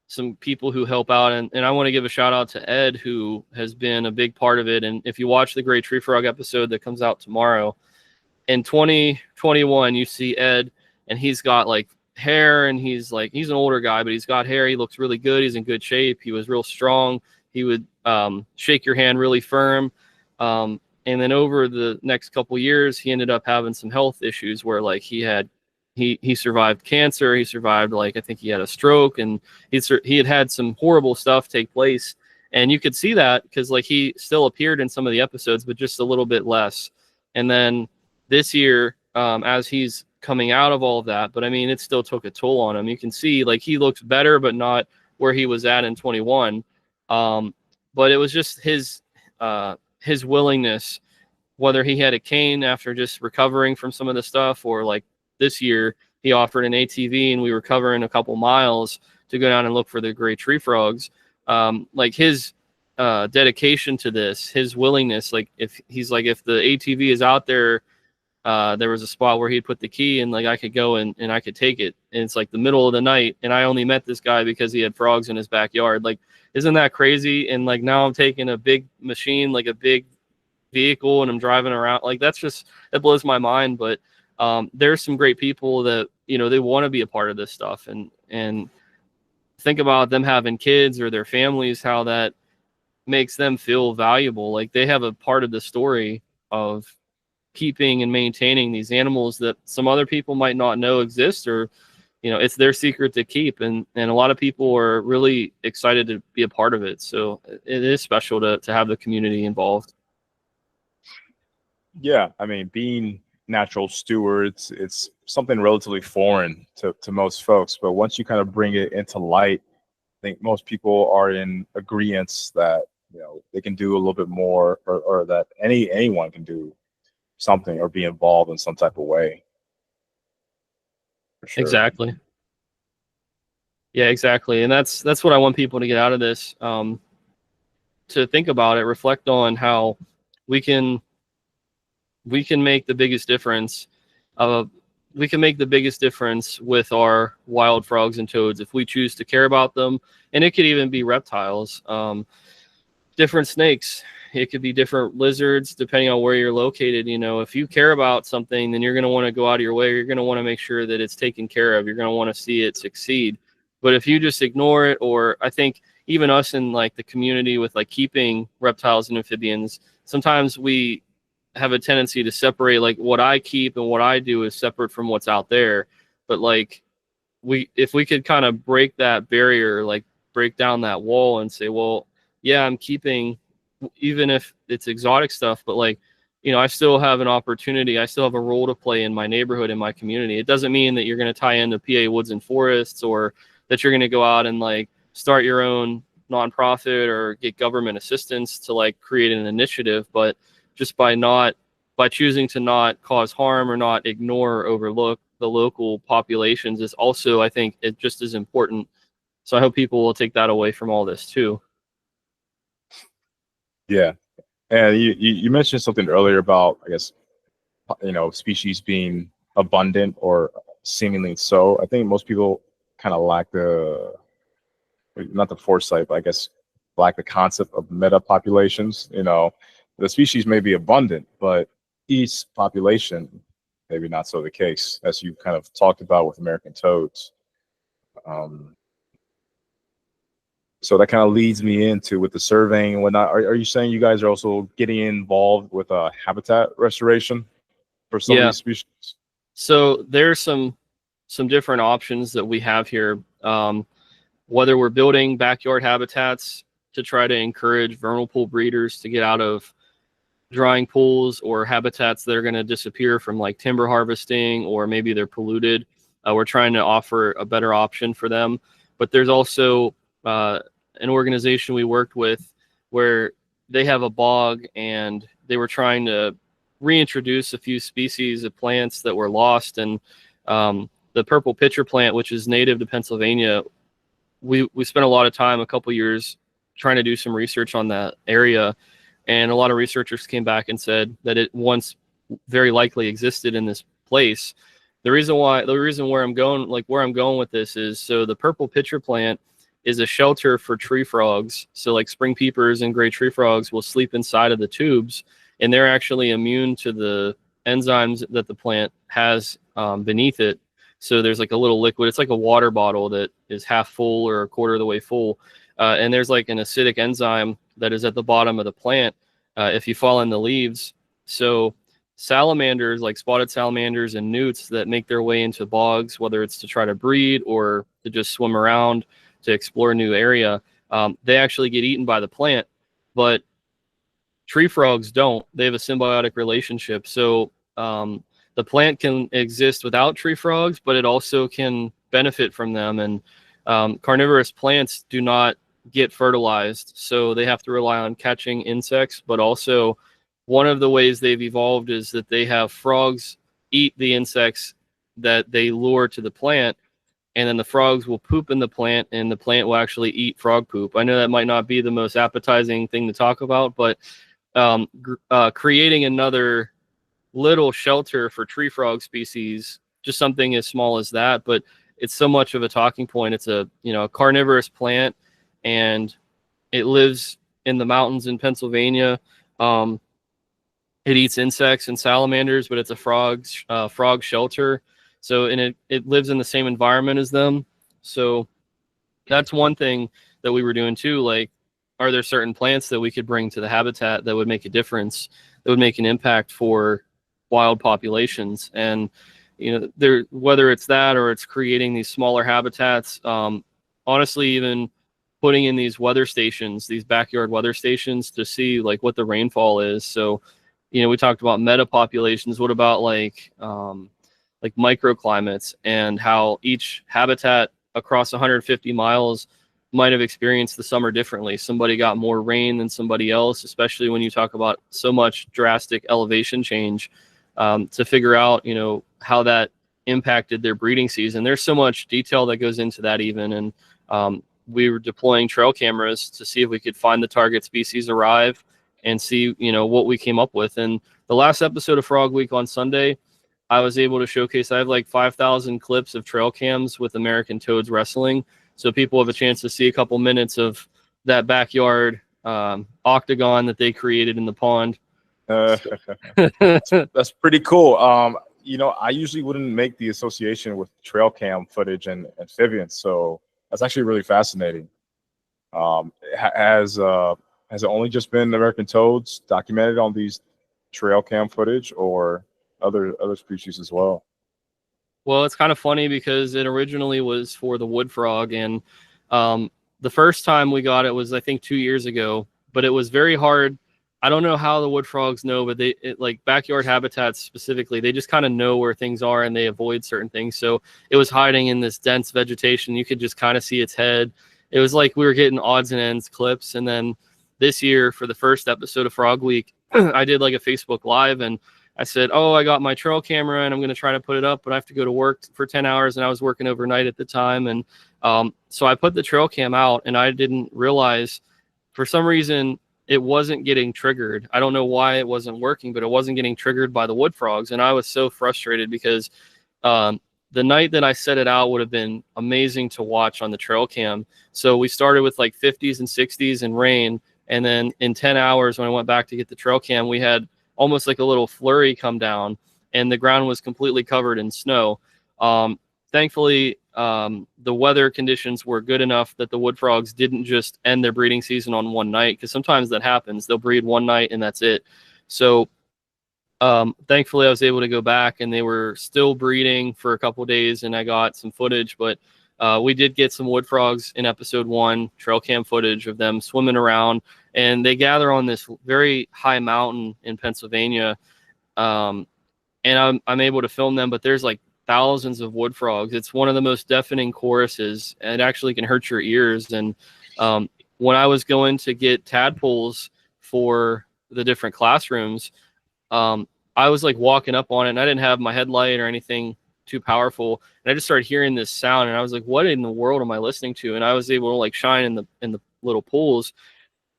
some people who help out, and I want to give a shout out to Ed, who has been a big part of it. And if you watch the Great Tree Frog episode that comes out tomorrow, in 2021, you see Ed, and he's got like hair, and he's an older guy, but he's got hair. He looks really good. He's in good shape. He was real strong. He would shake your hand really firm. And then over the next couple years, he ended up having some health issues where like he survived cancer. He survived, like, I think he had a stroke, and he had some horrible stuff take place. And you could see that because like he still appeared in some of the episodes, but just a little bit less. And then this year, as he's coming out of all of that, but I mean, it still took a toll on him. You can see like he looks better, but not where he was at in 21. But it was just his willingness, whether he had a cane after just recovering from some of the stuff, or like this year he offered an ATV and we were covering a couple miles to go down and look for the gray tree frogs. Like his dedication to this, his willingness, like if the ATV is out there, there was a spot where he'd put the key and like I could go and I could take it. And it's like the middle of the night, and I only met this guy because he had frogs in his backyard. Like, isn't that crazy? And like now I'm taking a big machine, like a big vehicle, and I'm driving around. Like that blows my mind. But there's some great people that, you know, they want to be a part of this stuff, and think about them having kids or their families, how that makes them feel valuable. Like they have a part of the story of keeping and maintaining these animals that some other people might not know exist, or, you know, it's their secret to keep. And a lot of people are really excited to be a part of it. So it is special to have the community involved. Yeah. I mean, being natural stewards, it's something relatively foreign to most folks, but once you kind of bring it into light, I think most people are in agreement that, you know, they can do a little bit more, or that anyone can do something or be involved in some type of way. For sure. Exactly. Yeah, exactly. And that's what I want people to get out of this, to think about it, reflect on how we can make the biggest difference. We can make the biggest difference with our wild frogs and toads if we choose to care about them. And it could even be reptiles, different snakes. It could be different lizards, depending on where you're located. You know, if you care about something, then you're going to want to go out of your way. You're going to want to make sure that it's taken care of. You're going to want to see it succeed. But if you just ignore it, or I think even us in like the community with like keeping reptiles and amphibians, sometimes we have a tendency to separate, like what I keep and what I do is separate from what's out there. But like if we could kind of break that barrier, like break down that wall and say, well, yeah, I'm keeping, even if it's exotic stuff, but like, I still have an opportunity. I still have a role to play in my neighborhood, in my community. It doesn't mean that you're going to tie into PA Woods and Forests, or that you're going to go out and like start your own nonprofit or get government assistance to like create an initiative. But just by choosing to not cause harm or not ignore or overlook the local populations is also, I think, it just as important. So I hope people will take that away from all this too. Yeah. And you mentioned something earlier about, I guess, species being abundant or seemingly so. I think most people kind of lack not the foresight, but I guess lack the concept of meta populations. The species may be abundant, but each population, maybe not so the case, as you kind of talked about with American toads. So that kind of leads me into with the surveying and whatnot. Are you saying you guys are also getting involved with habitat restoration for some of these species? So there's some different options that we have here. Whether we're building backyard habitats to try to encourage vernal pool breeders to get out of drying pools, or habitats that are going to disappear from like timber harvesting, or maybe they're polluted. We're trying to offer a better option for them. But there's also an organization we worked with where they have a bog, and they were trying to reintroduce a few species of plants that were lost. And the purple pitcher plant, which is native to Pennsylvania, we spent a lot of time, a couple years, trying to do some research on that area. And a lot of researchers came back and said that it once very likely existed in this place. The reason where I'm going with this is, so the purple pitcher plant is a shelter for tree frogs. So like spring peepers and gray tree frogs will sleep inside of the tubes, and they're actually immune to the enzymes that the plant has beneath it. So there's like a little liquid. It's like a water bottle that is half full or a quarter of the way full. And there's like an acidic enzyme that is at the bottom of the plant if you fall in the leaves. So salamanders, like spotted salamanders and newts that make their way into bogs, whether it's to try to breed or to just swim around to explore a new area, they actually get eaten by the plant. But tree frogs don't. They have a symbiotic relationship. So the plant can exist without tree frogs, but it also can benefit from them. And carnivorous plants do not get fertilized, so they have to rely on catching insects. But also, one of the ways they've evolved is that they have frogs eat the insects that they lure to the plant, and then the frogs will poop in the plant, and the plant will actually eat frog poop. I know that might not be the most appetizing thing to talk about, but creating another little shelter for tree frog species, just something as small as that, but it's so much of a talking point. It's a carnivorous plant, and it lives in the mountains in Pennsylvania. It eats insects and salamanders, but it's a frog shelter. So, and it lives in the same environment as them. So that's one thing that we were doing too. Like, are there certain plants that we could bring to the habitat that would make a difference, that would make an impact for wild populations? And whether it's that or it's creating these smaller habitats, honestly, even putting in these weather stations, these backyard weather stations, to see like what the rainfall is. So, we talked about meta populations. What about like microclimates, and how each habitat across 150 miles might have experienced the summer differently? Somebody got more rain than somebody else, especially when you talk about so much drastic elevation change, to figure out, how that impacted their breeding season. There's so much detail that goes into that even. And we were deploying trail cameras to see if we could find the target species, arrive, and see, what we came up with. And the last episode of Frog Week on Sunday, I was able to showcase, I have like 5,000 clips of trail cams with American toads wrestling. So people have a chance to see a couple minutes of that backyard octagon that they created in the pond. That's pretty cool. I usually wouldn't make the association with trail cam footage and amphibians, so that's actually really fascinating. Has it only just been American toads documented on these trail cam footage, or other species as well? Well, it's kind of funny because it originally was for the wood frog, and the first time we got it was, I think, 2 years ago, but it was very hard I don't know how the wood frogs know, but like backyard habitats specifically, they just kind of know where things are and they avoid certain things. So it was hiding in this dense vegetation. You could just kind of see its head. It was like we were getting odds and ends clips. And then this year for the first episode of Frog Week, I did like a Facebook Live and I said, oh, I got my trail camera and I'm going to try to put it up, but I have to go to work for 10 hours. And I was working overnight at the time. And so I put the trail cam out and I didn't realize for some reason it wasn't getting triggered. I don't know why it wasn't working, but it wasn't getting triggered by the wood frogs. And I was so frustrated because the night that I set it out would have been amazing to watch on the trail cam. So we started with like 50s and 60s and rain. And then in 10 hours, when I went back to get the trail cam, we had almost like a little flurry come down and the ground was completely covered in snow. Thankfully, the weather conditions were good enough that the wood frogs didn't just end their breeding season on one night, because sometimes that happens. They'll breed one night and that's it. So thankfully, I was able to go back and they were still breeding for a couple of days and I got some footage. But we did get some wood frogs in episode 1, trail cam footage of them swimming around. And they gather on this very high mountain in Pennsylvania. And I'm able to film them, but there's like thousands of wood frogs. It's one of the most deafening choruses. It actually can hurt your ears. And when I was going to get tadpoles for the different classrooms, I was like walking up on it and I didn't have my headlight or anything too powerful. And I just started hearing this sound and I was like, what in the world am I listening to? And I was able to like shine in the little pools.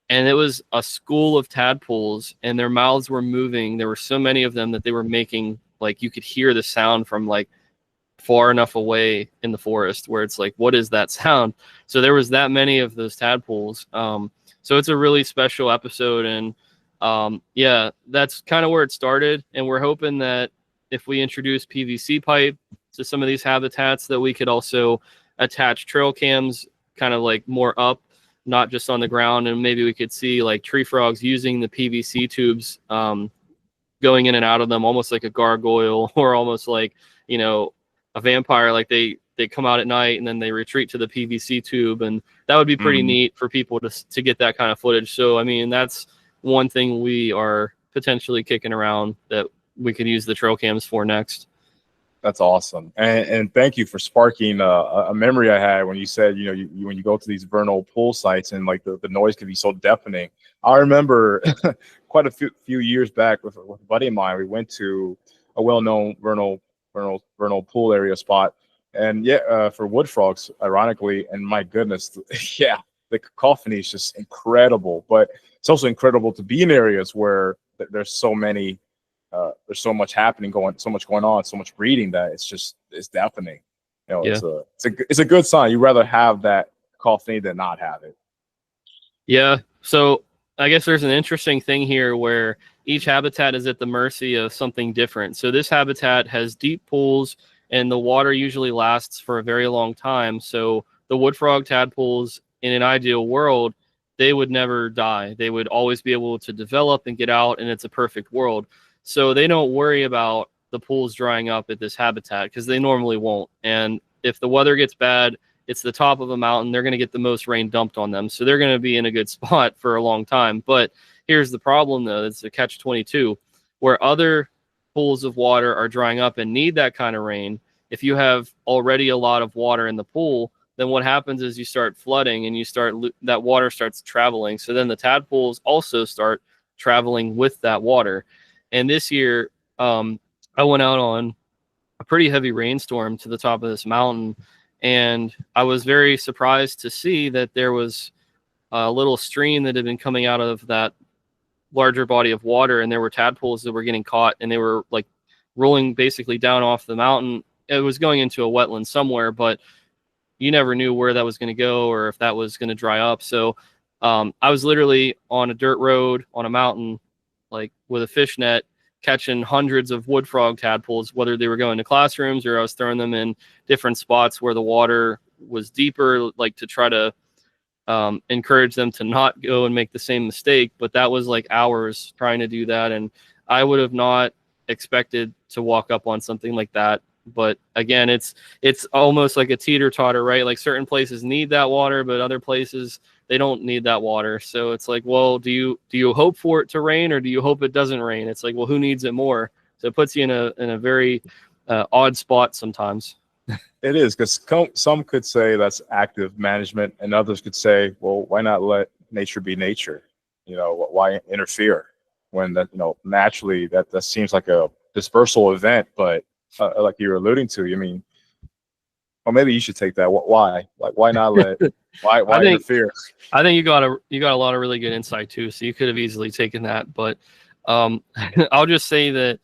And it was a school of tadpoles and their mouths were moving. There were so many of them that they were making, like you could hear the sound from like far enough away in the forest where it's like, what is that sound? So there was that many of those tadpoles. So it's a really special episode. And yeah, that's kind of where it started. And we're hoping that if we introduce PVC pipe to some of these habitats, that we could also attach trail cams kind of like more up, not just on the ground. And maybe we could see like tree frogs using the PVC tubes, going in and out of them, almost like a gargoyle or almost like, you know, a vampire. Like they come out at night and then they retreat to the PVC tube. And that would be pretty neat for people to get that kind of footage. So, I mean, that's one thing we are potentially kicking around that we could use the trail cams for next. That's awesome. And thank you for sparking a memory I had when you said, you know, when you go to these vernal pool sites and like the noise can be so deafening. I remember quite a few years back with a buddy of mine, we went to a well-known vernal pool area spot. And yeah, for wood frogs, ironically, and my goodness, yeah, the cacophony is just incredible. But it's also incredible to be in areas where there's so many, there's so much happening, so much going on, so much breeding that it's deafening. You know, Yeah. it's a good sign. You'd rather have that cacophony than not have it. Yeah. So I guess there's an interesting thing here where each habitat is at the mercy of something different. So this habitat has deep pools and the water usually lasts for a very long time. So the wood frog tadpoles in an ideal world, they would never die. They would always be able to develop and get out, and it's a perfect world. So they don't worry about the pools drying up at this habitat because they normally won't. And if the weather gets bad, it's the top of a mountain, they're going to get the most rain dumped on them. So they're going to be in a good spot for a long time. But here's the problem, though. It's a catch-22, where other pools of water are drying up and need that kind of rain. If you have already a lot of water in the pool, then what happens is you start flooding and that water starts traveling. So then the tadpoles also start traveling with that water. And this year, I went out on a pretty heavy rainstorm to the top of this mountain, and I was very surprised to see that there was a little stream that had been coming out of that larger body of water, and there were tadpoles that were getting caught, and they were like rolling basically down off the mountain. It was going into a wetland somewhere, but you never knew where that was going to go or if that was going to dry up. So I was literally on a dirt road on a mountain, like with a fish net, catching hundreds of wood frog tadpoles, whether they were going to classrooms or I was throwing them in different spots where the water was deeper, like to try to encourage them to not go and make the same mistake. But that was like hours trying to do that. And I would have not expected to walk up on something like that. But again, it's almost like a teeter-totter, right? Like certain places need that water, but other places they don't need that water. So it's like, well, do you hope for it to rain, or do you hope it doesn't rain? It's like, well, who needs it more? So it puts you in a very odd spot sometimes. It is, because some could say that's active management, and others could say, well, why not let nature be nature? Why interfere when that, naturally that seems like a dispersal event, but like you were alluding to, well, maybe you should take that. Why? Like, why not let? Why interfere? I think you got a lot of really good insight too. So you could have easily taken that, but I'll just say that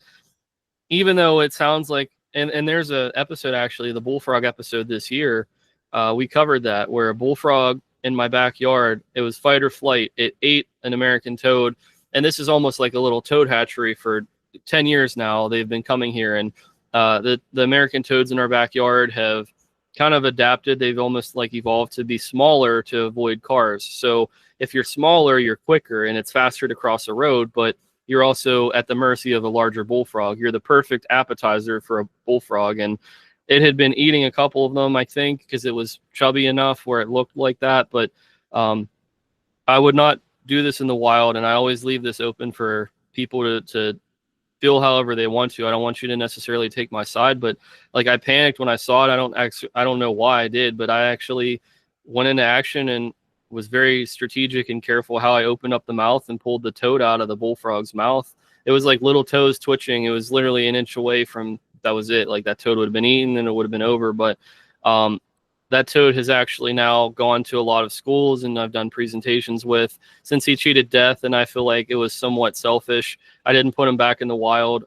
even though it sounds like, and there's a episode, actually, the bullfrog episode this year, we covered that, where a bullfrog in my backyard, it was fight or flight. It ate an American toad, and this is almost like a little toad hatchery. For 10 years now, they've been coming here, and the American toads in our backyard have kind of adapted. They've almost like evolved to be smaller to avoid cars. So if you're smaller, you're quicker, and it's faster to cross a road, but you're also at the mercy of a larger bullfrog. You're the perfect appetizer for a bullfrog. And it had been eating a couple of them, I think, because it was chubby enough where it looked like that. But I would not do this in the wild, and I always leave this open for people to feel however they want to. I don't want you to necessarily take my side, but like, I panicked when I saw it. I don't know why I did, but I actually went into action and was very strategic and careful how I opened up the mouth and pulled the toad out of the bullfrog's mouth. It was like little toes twitching. It was literally an inch away from, that was it. Like, that toad would have been eaten and it would have been over. But that toad has actually now gone to a lot of schools, and I've done presentations with, since he cheated death. And I feel like it was somewhat selfish. I didn't put him back in the wild.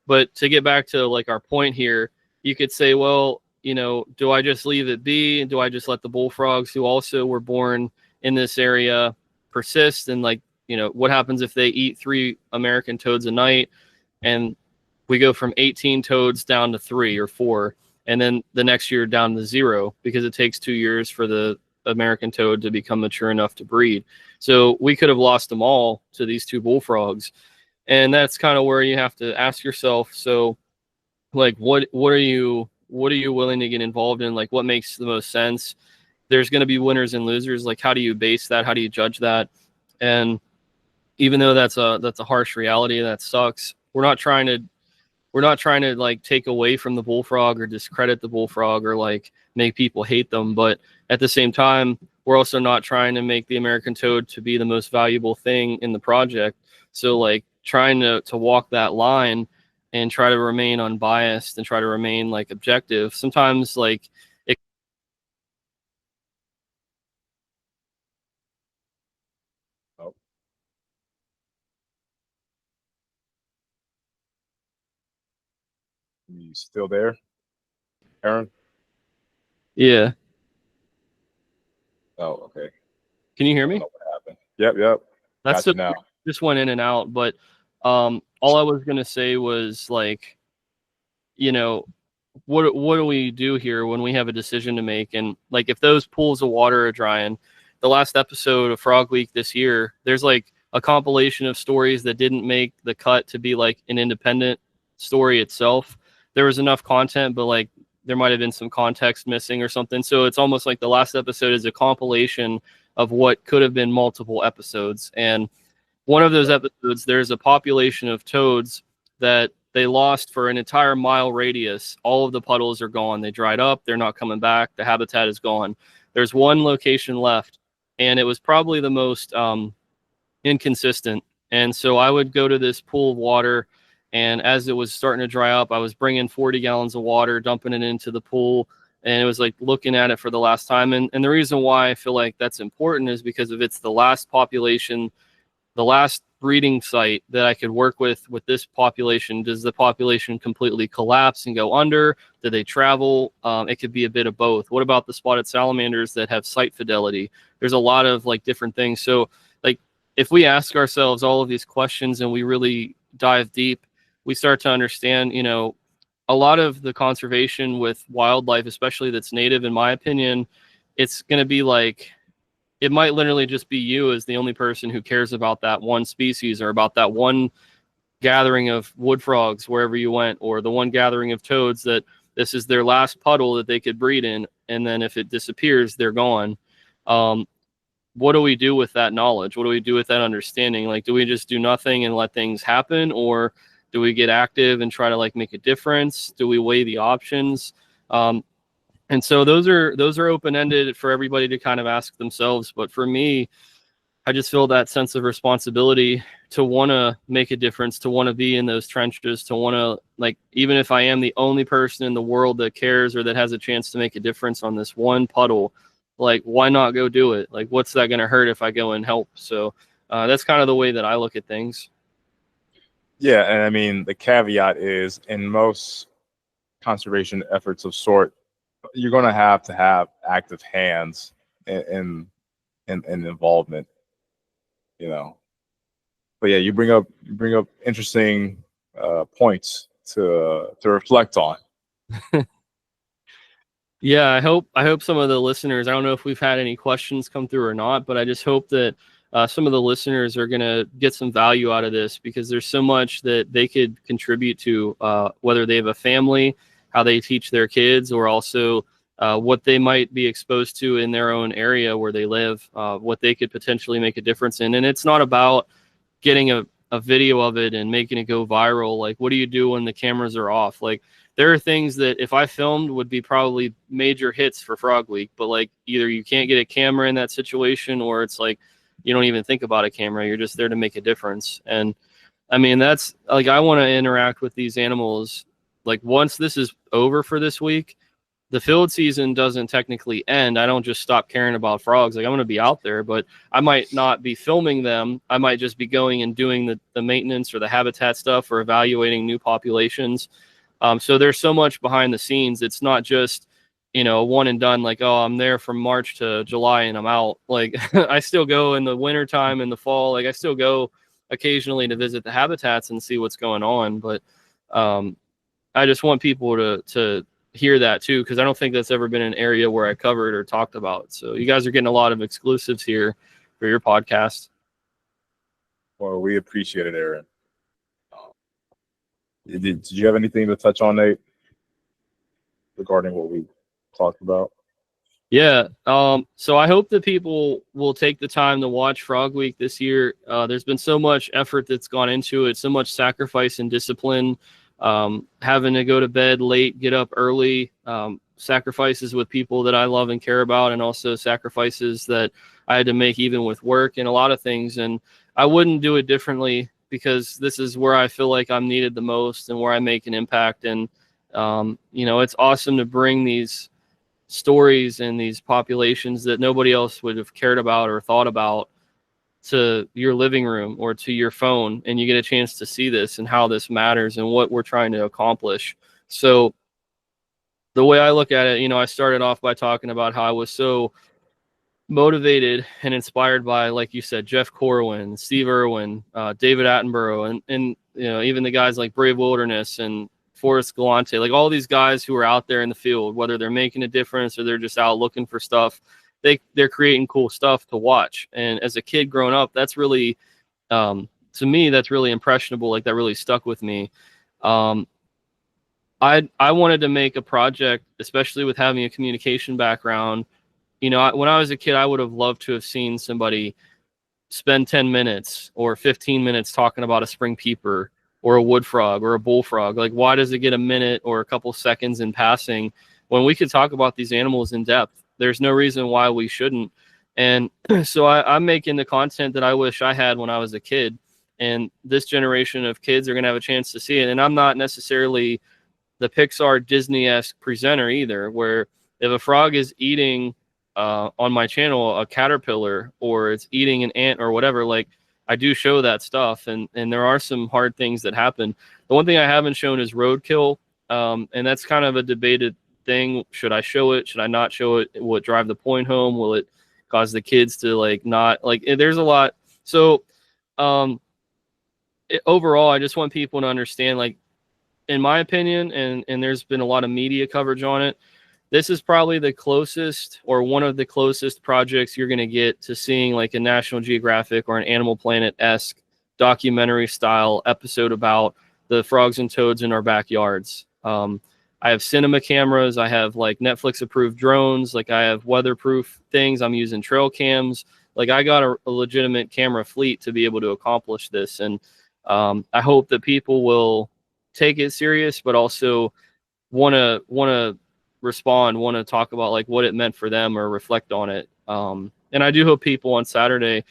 But to get back to like our point here, you could say, well, do I just leave it be? Do I just let the bullfrogs, who also were born in this area, persist? And like, what happens if they eat 3 American toads a night, and we go from 18 toads down to 3 or 4, and then the next year down to 0, because it takes 2 years for the American toad to become mature enough to breed. So we could have lost them all to these 2 bullfrogs. And that's kind of where you have to ask yourself, so like, what are you willing to get involved in? Like, what makes the most sense? There's going to be winners and losers. Like, how do you base that? How do you judge that? And even though that's a harsh reality, that sucks, we're not trying to like take away from the bullfrog or discredit the bullfrog or like make people hate them. But at the same time, we're also not trying to make the American toad to be the most valuable thing in the project. So like, trying to walk that line and try to remain unbiased and try to remain like objective. Sometimes like it. Oh. You still there, Aaron? Yeah. Oh, okay. Can you hear I me? don't know what happened. Yep. That's Got you now. just went in and out. But all I was gonna say was like, what do we do here when we have a decision to make? And like, if those pools of water are drying, the last episode of Frog Week this year, there's like a compilation of stories that didn't make the cut to be like an independent story itself. There was enough content, but like, there might have been some context missing or something. So it's almost like the last episode is a compilation of what could have been multiple episodes. And one of those episodes, there's a population of toads that they lost for an entire mile radius. All of the puddles are gone. They dried up. They're not coming back. The habitat is gone. There's one location left, and it was probably the most inconsistent. And so I would go to this pool of water, and as it was starting to dry up, I was bringing 40 gallons of water, dumping it into the pool, and it was like looking at it for the last time. And the reason why I feel like that's important is because if it's the last population, the last breeding site that I could work with this population, does the population completely collapse and go under? Do they travel? It could be a bit of both. What about the spotted salamanders that have site fidelity? There's a lot of like different things. So like, if we ask ourselves all of these questions and we really dive deep, we start to understand, a lot of the conservation with wildlife, especially that's native, in my opinion, it's going to be like, it might literally just be you as the only person who cares about that one species or about that one gathering of wood frogs wherever you went, or the one gathering of toads that this is their last puddle that they could breed in. And then if it disappears, they're gone. what do we do with that knowledge? What do we do with that understanding? Like, do we just do nothing and let things happen, or do we get active and try to like make a difference? Do we weigh the options? And so those are open-ended for everybody to kind of ask themselves. But for me, I just feel that sense of responsibility to want to make a difference, to want to be in those trenches, to want to, like, even if I am the only person in the world that cares or that has a chance to make a difference on this one puddle, like, why not go do it? Like, what's that going to hurt if I go and help? So that's kind of the way that I look at things. Yeah, and I mean, the caveat is in most conservation efforts of sort, you're going to have active hands and involvement, you know. But yeah, you bring up interesting points to reflect on. Yeah, I hope some of the listeners, I don't know if we've had any questions come through or not, but I just hope that some of the listeners are going to get some value out of this, because there's so much that they could contribute to, whether they have a family, how they teach their kids, or also what they might be exposed to in their own area where they live, what they could potentially make a difference in. And it's not about getting a video of it and making it go viral. Like, what do you do when the cameras are off? Like, there are things that if I filmed would be probably major hits for Frog Week, but like, either you can't get a camera in that situation, or it's like you don't even think about a camera. You're just there to make a difference. And I mean, that's like, I want to interact with these animals. Like, once this is over for this week, the field season doesn't technically end. I don't just stop caring about frogs. Like, I'm going to be out there, but I might not be filming them. I might just be going and doing the maintenance or the habitat stuff, or evaluating new populations. So there's so much behind the scenes. It's not just, one and done, like, oh, I'm there from March to July and I'm out. Like, I still go in the wintertime, in the fall. Like, I still go occasionally to visit the habitats and see what's going on. But I just want people to hear that too, because I don't think that's ever been an area where I covered or talked about. So you guys are getting a lot of exclusives here for your podcast. Well, we appreciate it, Aaron. Did you have anything to touch on, Nate, regarding what we talked about? Yeah. So I hope that people will take the time to watch Frog Week this year. There's been so much effort that's gone into it, so much sacrifice and discipline, having to go to bed late, get up early, sacrifices with people that I love and care about, and also sacrifices that I had to make even with work and a lot of things. And I wouldn't do it differently, because this is where I feel like I'm needed the most and where I make an impact. And, it's awesome to bring these stories and these populations that nobody else would have cared about or thought about to your living room or to your phone, and you get a chance to see this and how this matters and what we're trying to accomplish. So the way I look at it, I started off by talking about how I was so motivated and inspired by, like you said, Jeff Corwin, Steve Irwin, David Attenborough, and even the guys like Brave Wilderness and Forrest Galante, like all these guys who are out there in the field, whether they're making a difference or they're just out looking for stuff, they're creating cool stuff to watch. And as a kid growing up, that's really, to me, that's really impressionable. Like, that really stuck with me. I wanted to make a project, especially with having a communication background. When I was a kid, I would have loved to have seen somebody spend 10 minutes or 15 minutes talking about a spring peeper or a wood frog or a bullfrog. Like, why does it get a minute or a couple seconds in passing when we could talk about these animals in depth? There's no reason why we shouldn't. And so I'm making the content that I wish I had when I was a kid. And this generation of kids are going to have a chance to see it. And I'm not necessarily the Pixar Disney-esque presenter either, where if a frog is eating on my channel a caterpillar, or it's eating an ant or whatever, like, I do show that stuff, and there are some hard things that happen. The one thing I haven't shown is roadkill, and that's kind of a debated thing. Should I show it? Should I not show it? Will it drive the point home? Will it cause the kids to not there's a lot. So overall, I just want people to understand, in my opinion, and there's been a lot of media coverage on it, this is probably the closest, or one of the closest projects you're going to get to seeing a National Geographic or an Animal Planet-esque documentary style episode about the frogs and toads in our backyards. I have cinema cameras. I have Netflix approved drones. I have weatherproof things. I'm using trail cams. like I got a legitimate camera fleet to be able to accomplish this. And I hope that people will take it serious, but also want to respond, want to talk about like what it meant for them or reflect on it. And I do hope people on Saturday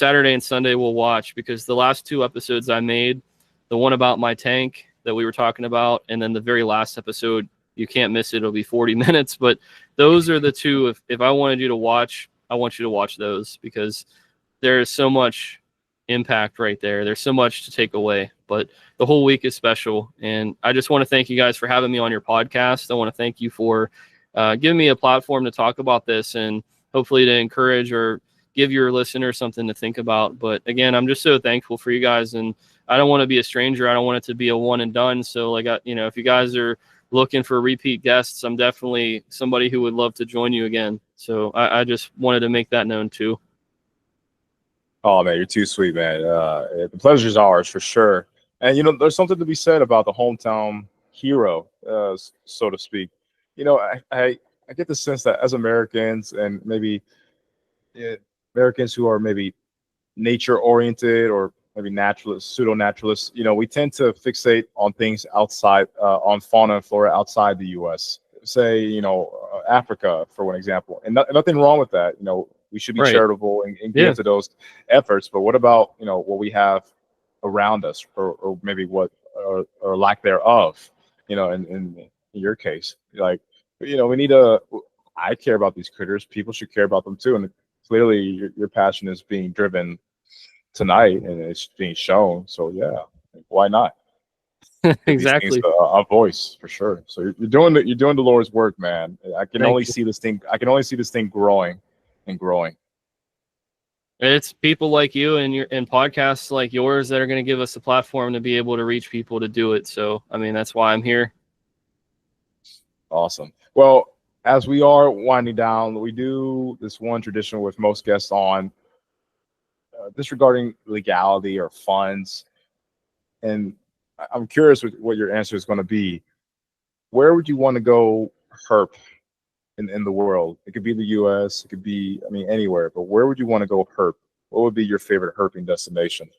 and Sunday will watch, because the last 2 episodes I made, the one about my tank that we were talking about, and then the very last episode, you can't miss it. It'll be 40 minutes, but those are the 2. If I wanted you to watch, I want you to watch those, because there is so much impact right there. There's so much to take away, but the whole week is special. And I just want to thank you guys for having me on your podcast. I want to thank you for giving me a platform to talk about this, and hopefully to encourage or give your listeners something to think about. But again, I'm just so thankful for you guys, and I don't want to be a stranger. I don't want it to be a one and done. So like, if you guys are looking for repeat guests, I'm definitely somebody who would love to join you again. So I just wanted to make that known too. Oh man, you're too sweet, man. The pleasure's ours for sure. And there's something to be said about the hometown hero, so to speak. I get the sense that as Americans, and maybe Americans who are maybe nature oriented or maybe naturalists, pseudo naturalists, we tend to fixate on things outside, on fauna and flora outside the U.S. Say, Africa, for one example, and nothing wrong with that. We should be charitable and get into those efforts. But what about what we have around us, or maybe what or lack thereof? In your case, like we need to. I care about these critters. People should care about them too. And clearly, your passion is being driven tonight, and it's being shown. So yeah, why not? Exactly. A voice for sure. So you're doing the Lord's work, man. I can only see this thing growing and growing. It's people like you and podcasts like yours that are going to give us a platform to be able to reach people to do it. So, I mean, that's why I'm here. Awesome. Well, as we are winding down, we do this one tradition with most guests on, disregarding legality or funds. And I'm curious what your answer is going to be. Where would you want to go herp in the world? It could be the U.S. It could be, anywhere. But where would you want to go herp? What would be your favorite herping destination?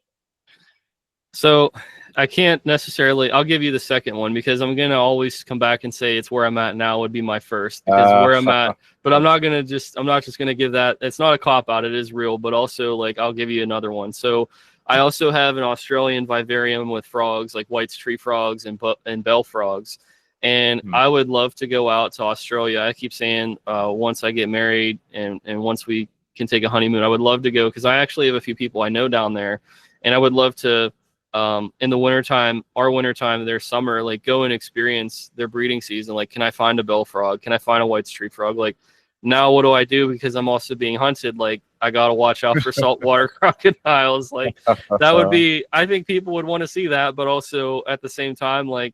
So I can't necessarily. I'll give you the second one, because I'm going to always come back and say it's where I'm at now would be my first, because where I'm at. But I'm not just going to give that. It's not a cop out. It is real. But also, like, I'll give you another one. So I also have an Australian vivarium with frogs, like White's tree frogs and bell frogs. And I would love to go out to Australia. I keep saying once I get married and once we can take a honeymoon, I would love to go, because I actually have a few people I know down there. And I would love to, in the wintertime, our wintertime, their summer, like go and experience their breeding season. Like, can I find a bell frog? Can I find a White's tree frog? Like, now what do I do? Because I'm also being hunted. Like, I got to watch out for saltwater crocodiles. Like, that would be, I think people would want to see that. But also at the same time, like,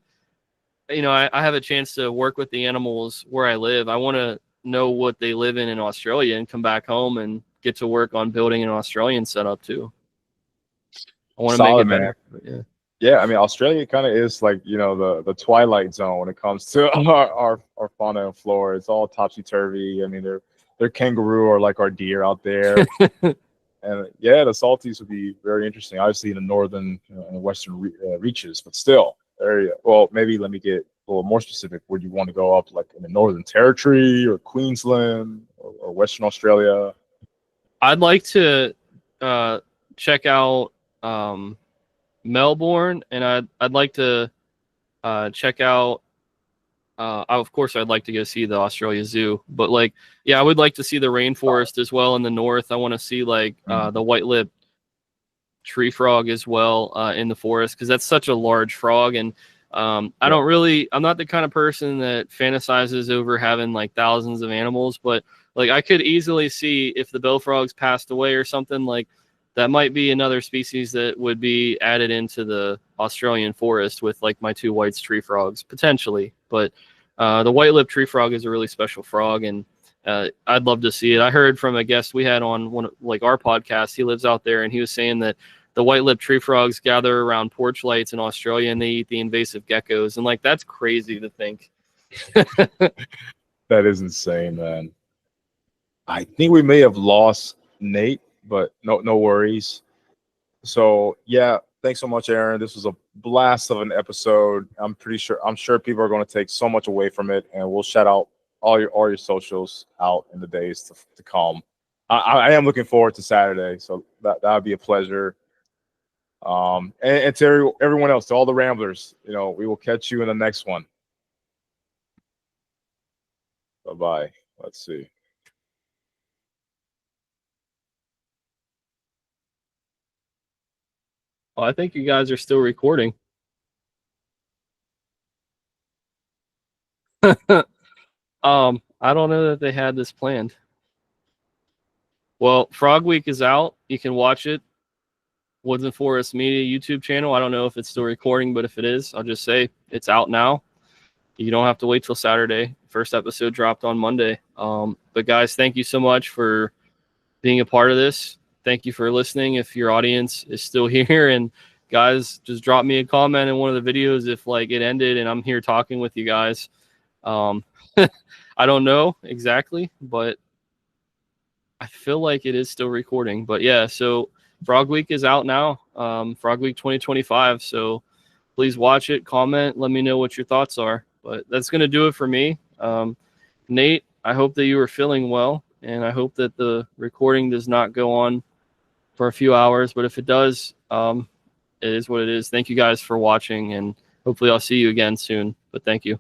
I have a chance to work with the animals where I live. I want to know what they live in Australia and come back home and get to work on building an Australian setup too. I want to make it better. Yeah. Australia kind of is like, the twilight zone when it comes to our fauna and flora. It's all topsy-turvy. They're kangaroo or like our deer out there. And yeah, the salties would be very interesting. Obviously in the northern and western reaches, but still area. Well, maybe let me get a little more specific. Would you want to go up like in the Northern Territory or Queensland or Western Australia? I'd like to check out Melbourne, and I'd like to check out. Of course, I'd like to go see the Australia Zoo, but like, yeah, I would like to see the rainforest as well in the north. I want to see like the white-lipped tree frog as well in the forest, because that's such a large frog. And I'm not the kind of person that fantasizes over having like thousands of animals, but like I could easily see if the bell frogs passed away or something, like that might be another species that would be added into the Australian forest with like my 2 White's tree frogs potentially. But the white-lipped tree frog is a really special frog, and I'd love to see it. I heard from a guest we had on one like our podcast. He lives out there, and he was saying that the white-lipped tree frogs gather around porch lights in Australia, and they eat the invasive geckos. And like, that's crazy to think. That is insane, man. I think we may have lost Nate, but no worries. So yeah, thanks so much, Aaron. This was a blast of an episode. I'm sure people are going to take so much away from it, and we'll shout out all your socials out in the days to come. I am looking forward to Saturday, so that would be a pleasure. And to everyone else, to all the Ramblers, we will catch you in the next one. Bye-bye. Let's see. Well, I think you guys are still recording. I don't know that they had this planned. Well, Frog Week is out. You can watch it. Woods and Forest Media YouTube channel. I don't know if it's still recording, but if it is, I'll just say it's out now. You don't have to wait till Saturday. First episode dropped on Monday. But guys, thank you so much for being a part of this. Thank you for listening. If your audience is still here, and guys, just drop me a comment in one of the videos if like it ended and I'm here talking with you guys. I don't know exactly, but I feel like it is still recording. But yeah, so Frog Week is out now. Frog Week 2025. So please watch it, comment, let me know what your thoughts are. But that's going to do it for me. Nate, I hope that you are feeling well, and I hope that the recording does not go on for a few hours. But if it does, it is what it is. Thank you guys for watching, and hopefully I'll see you again soon. But thank you.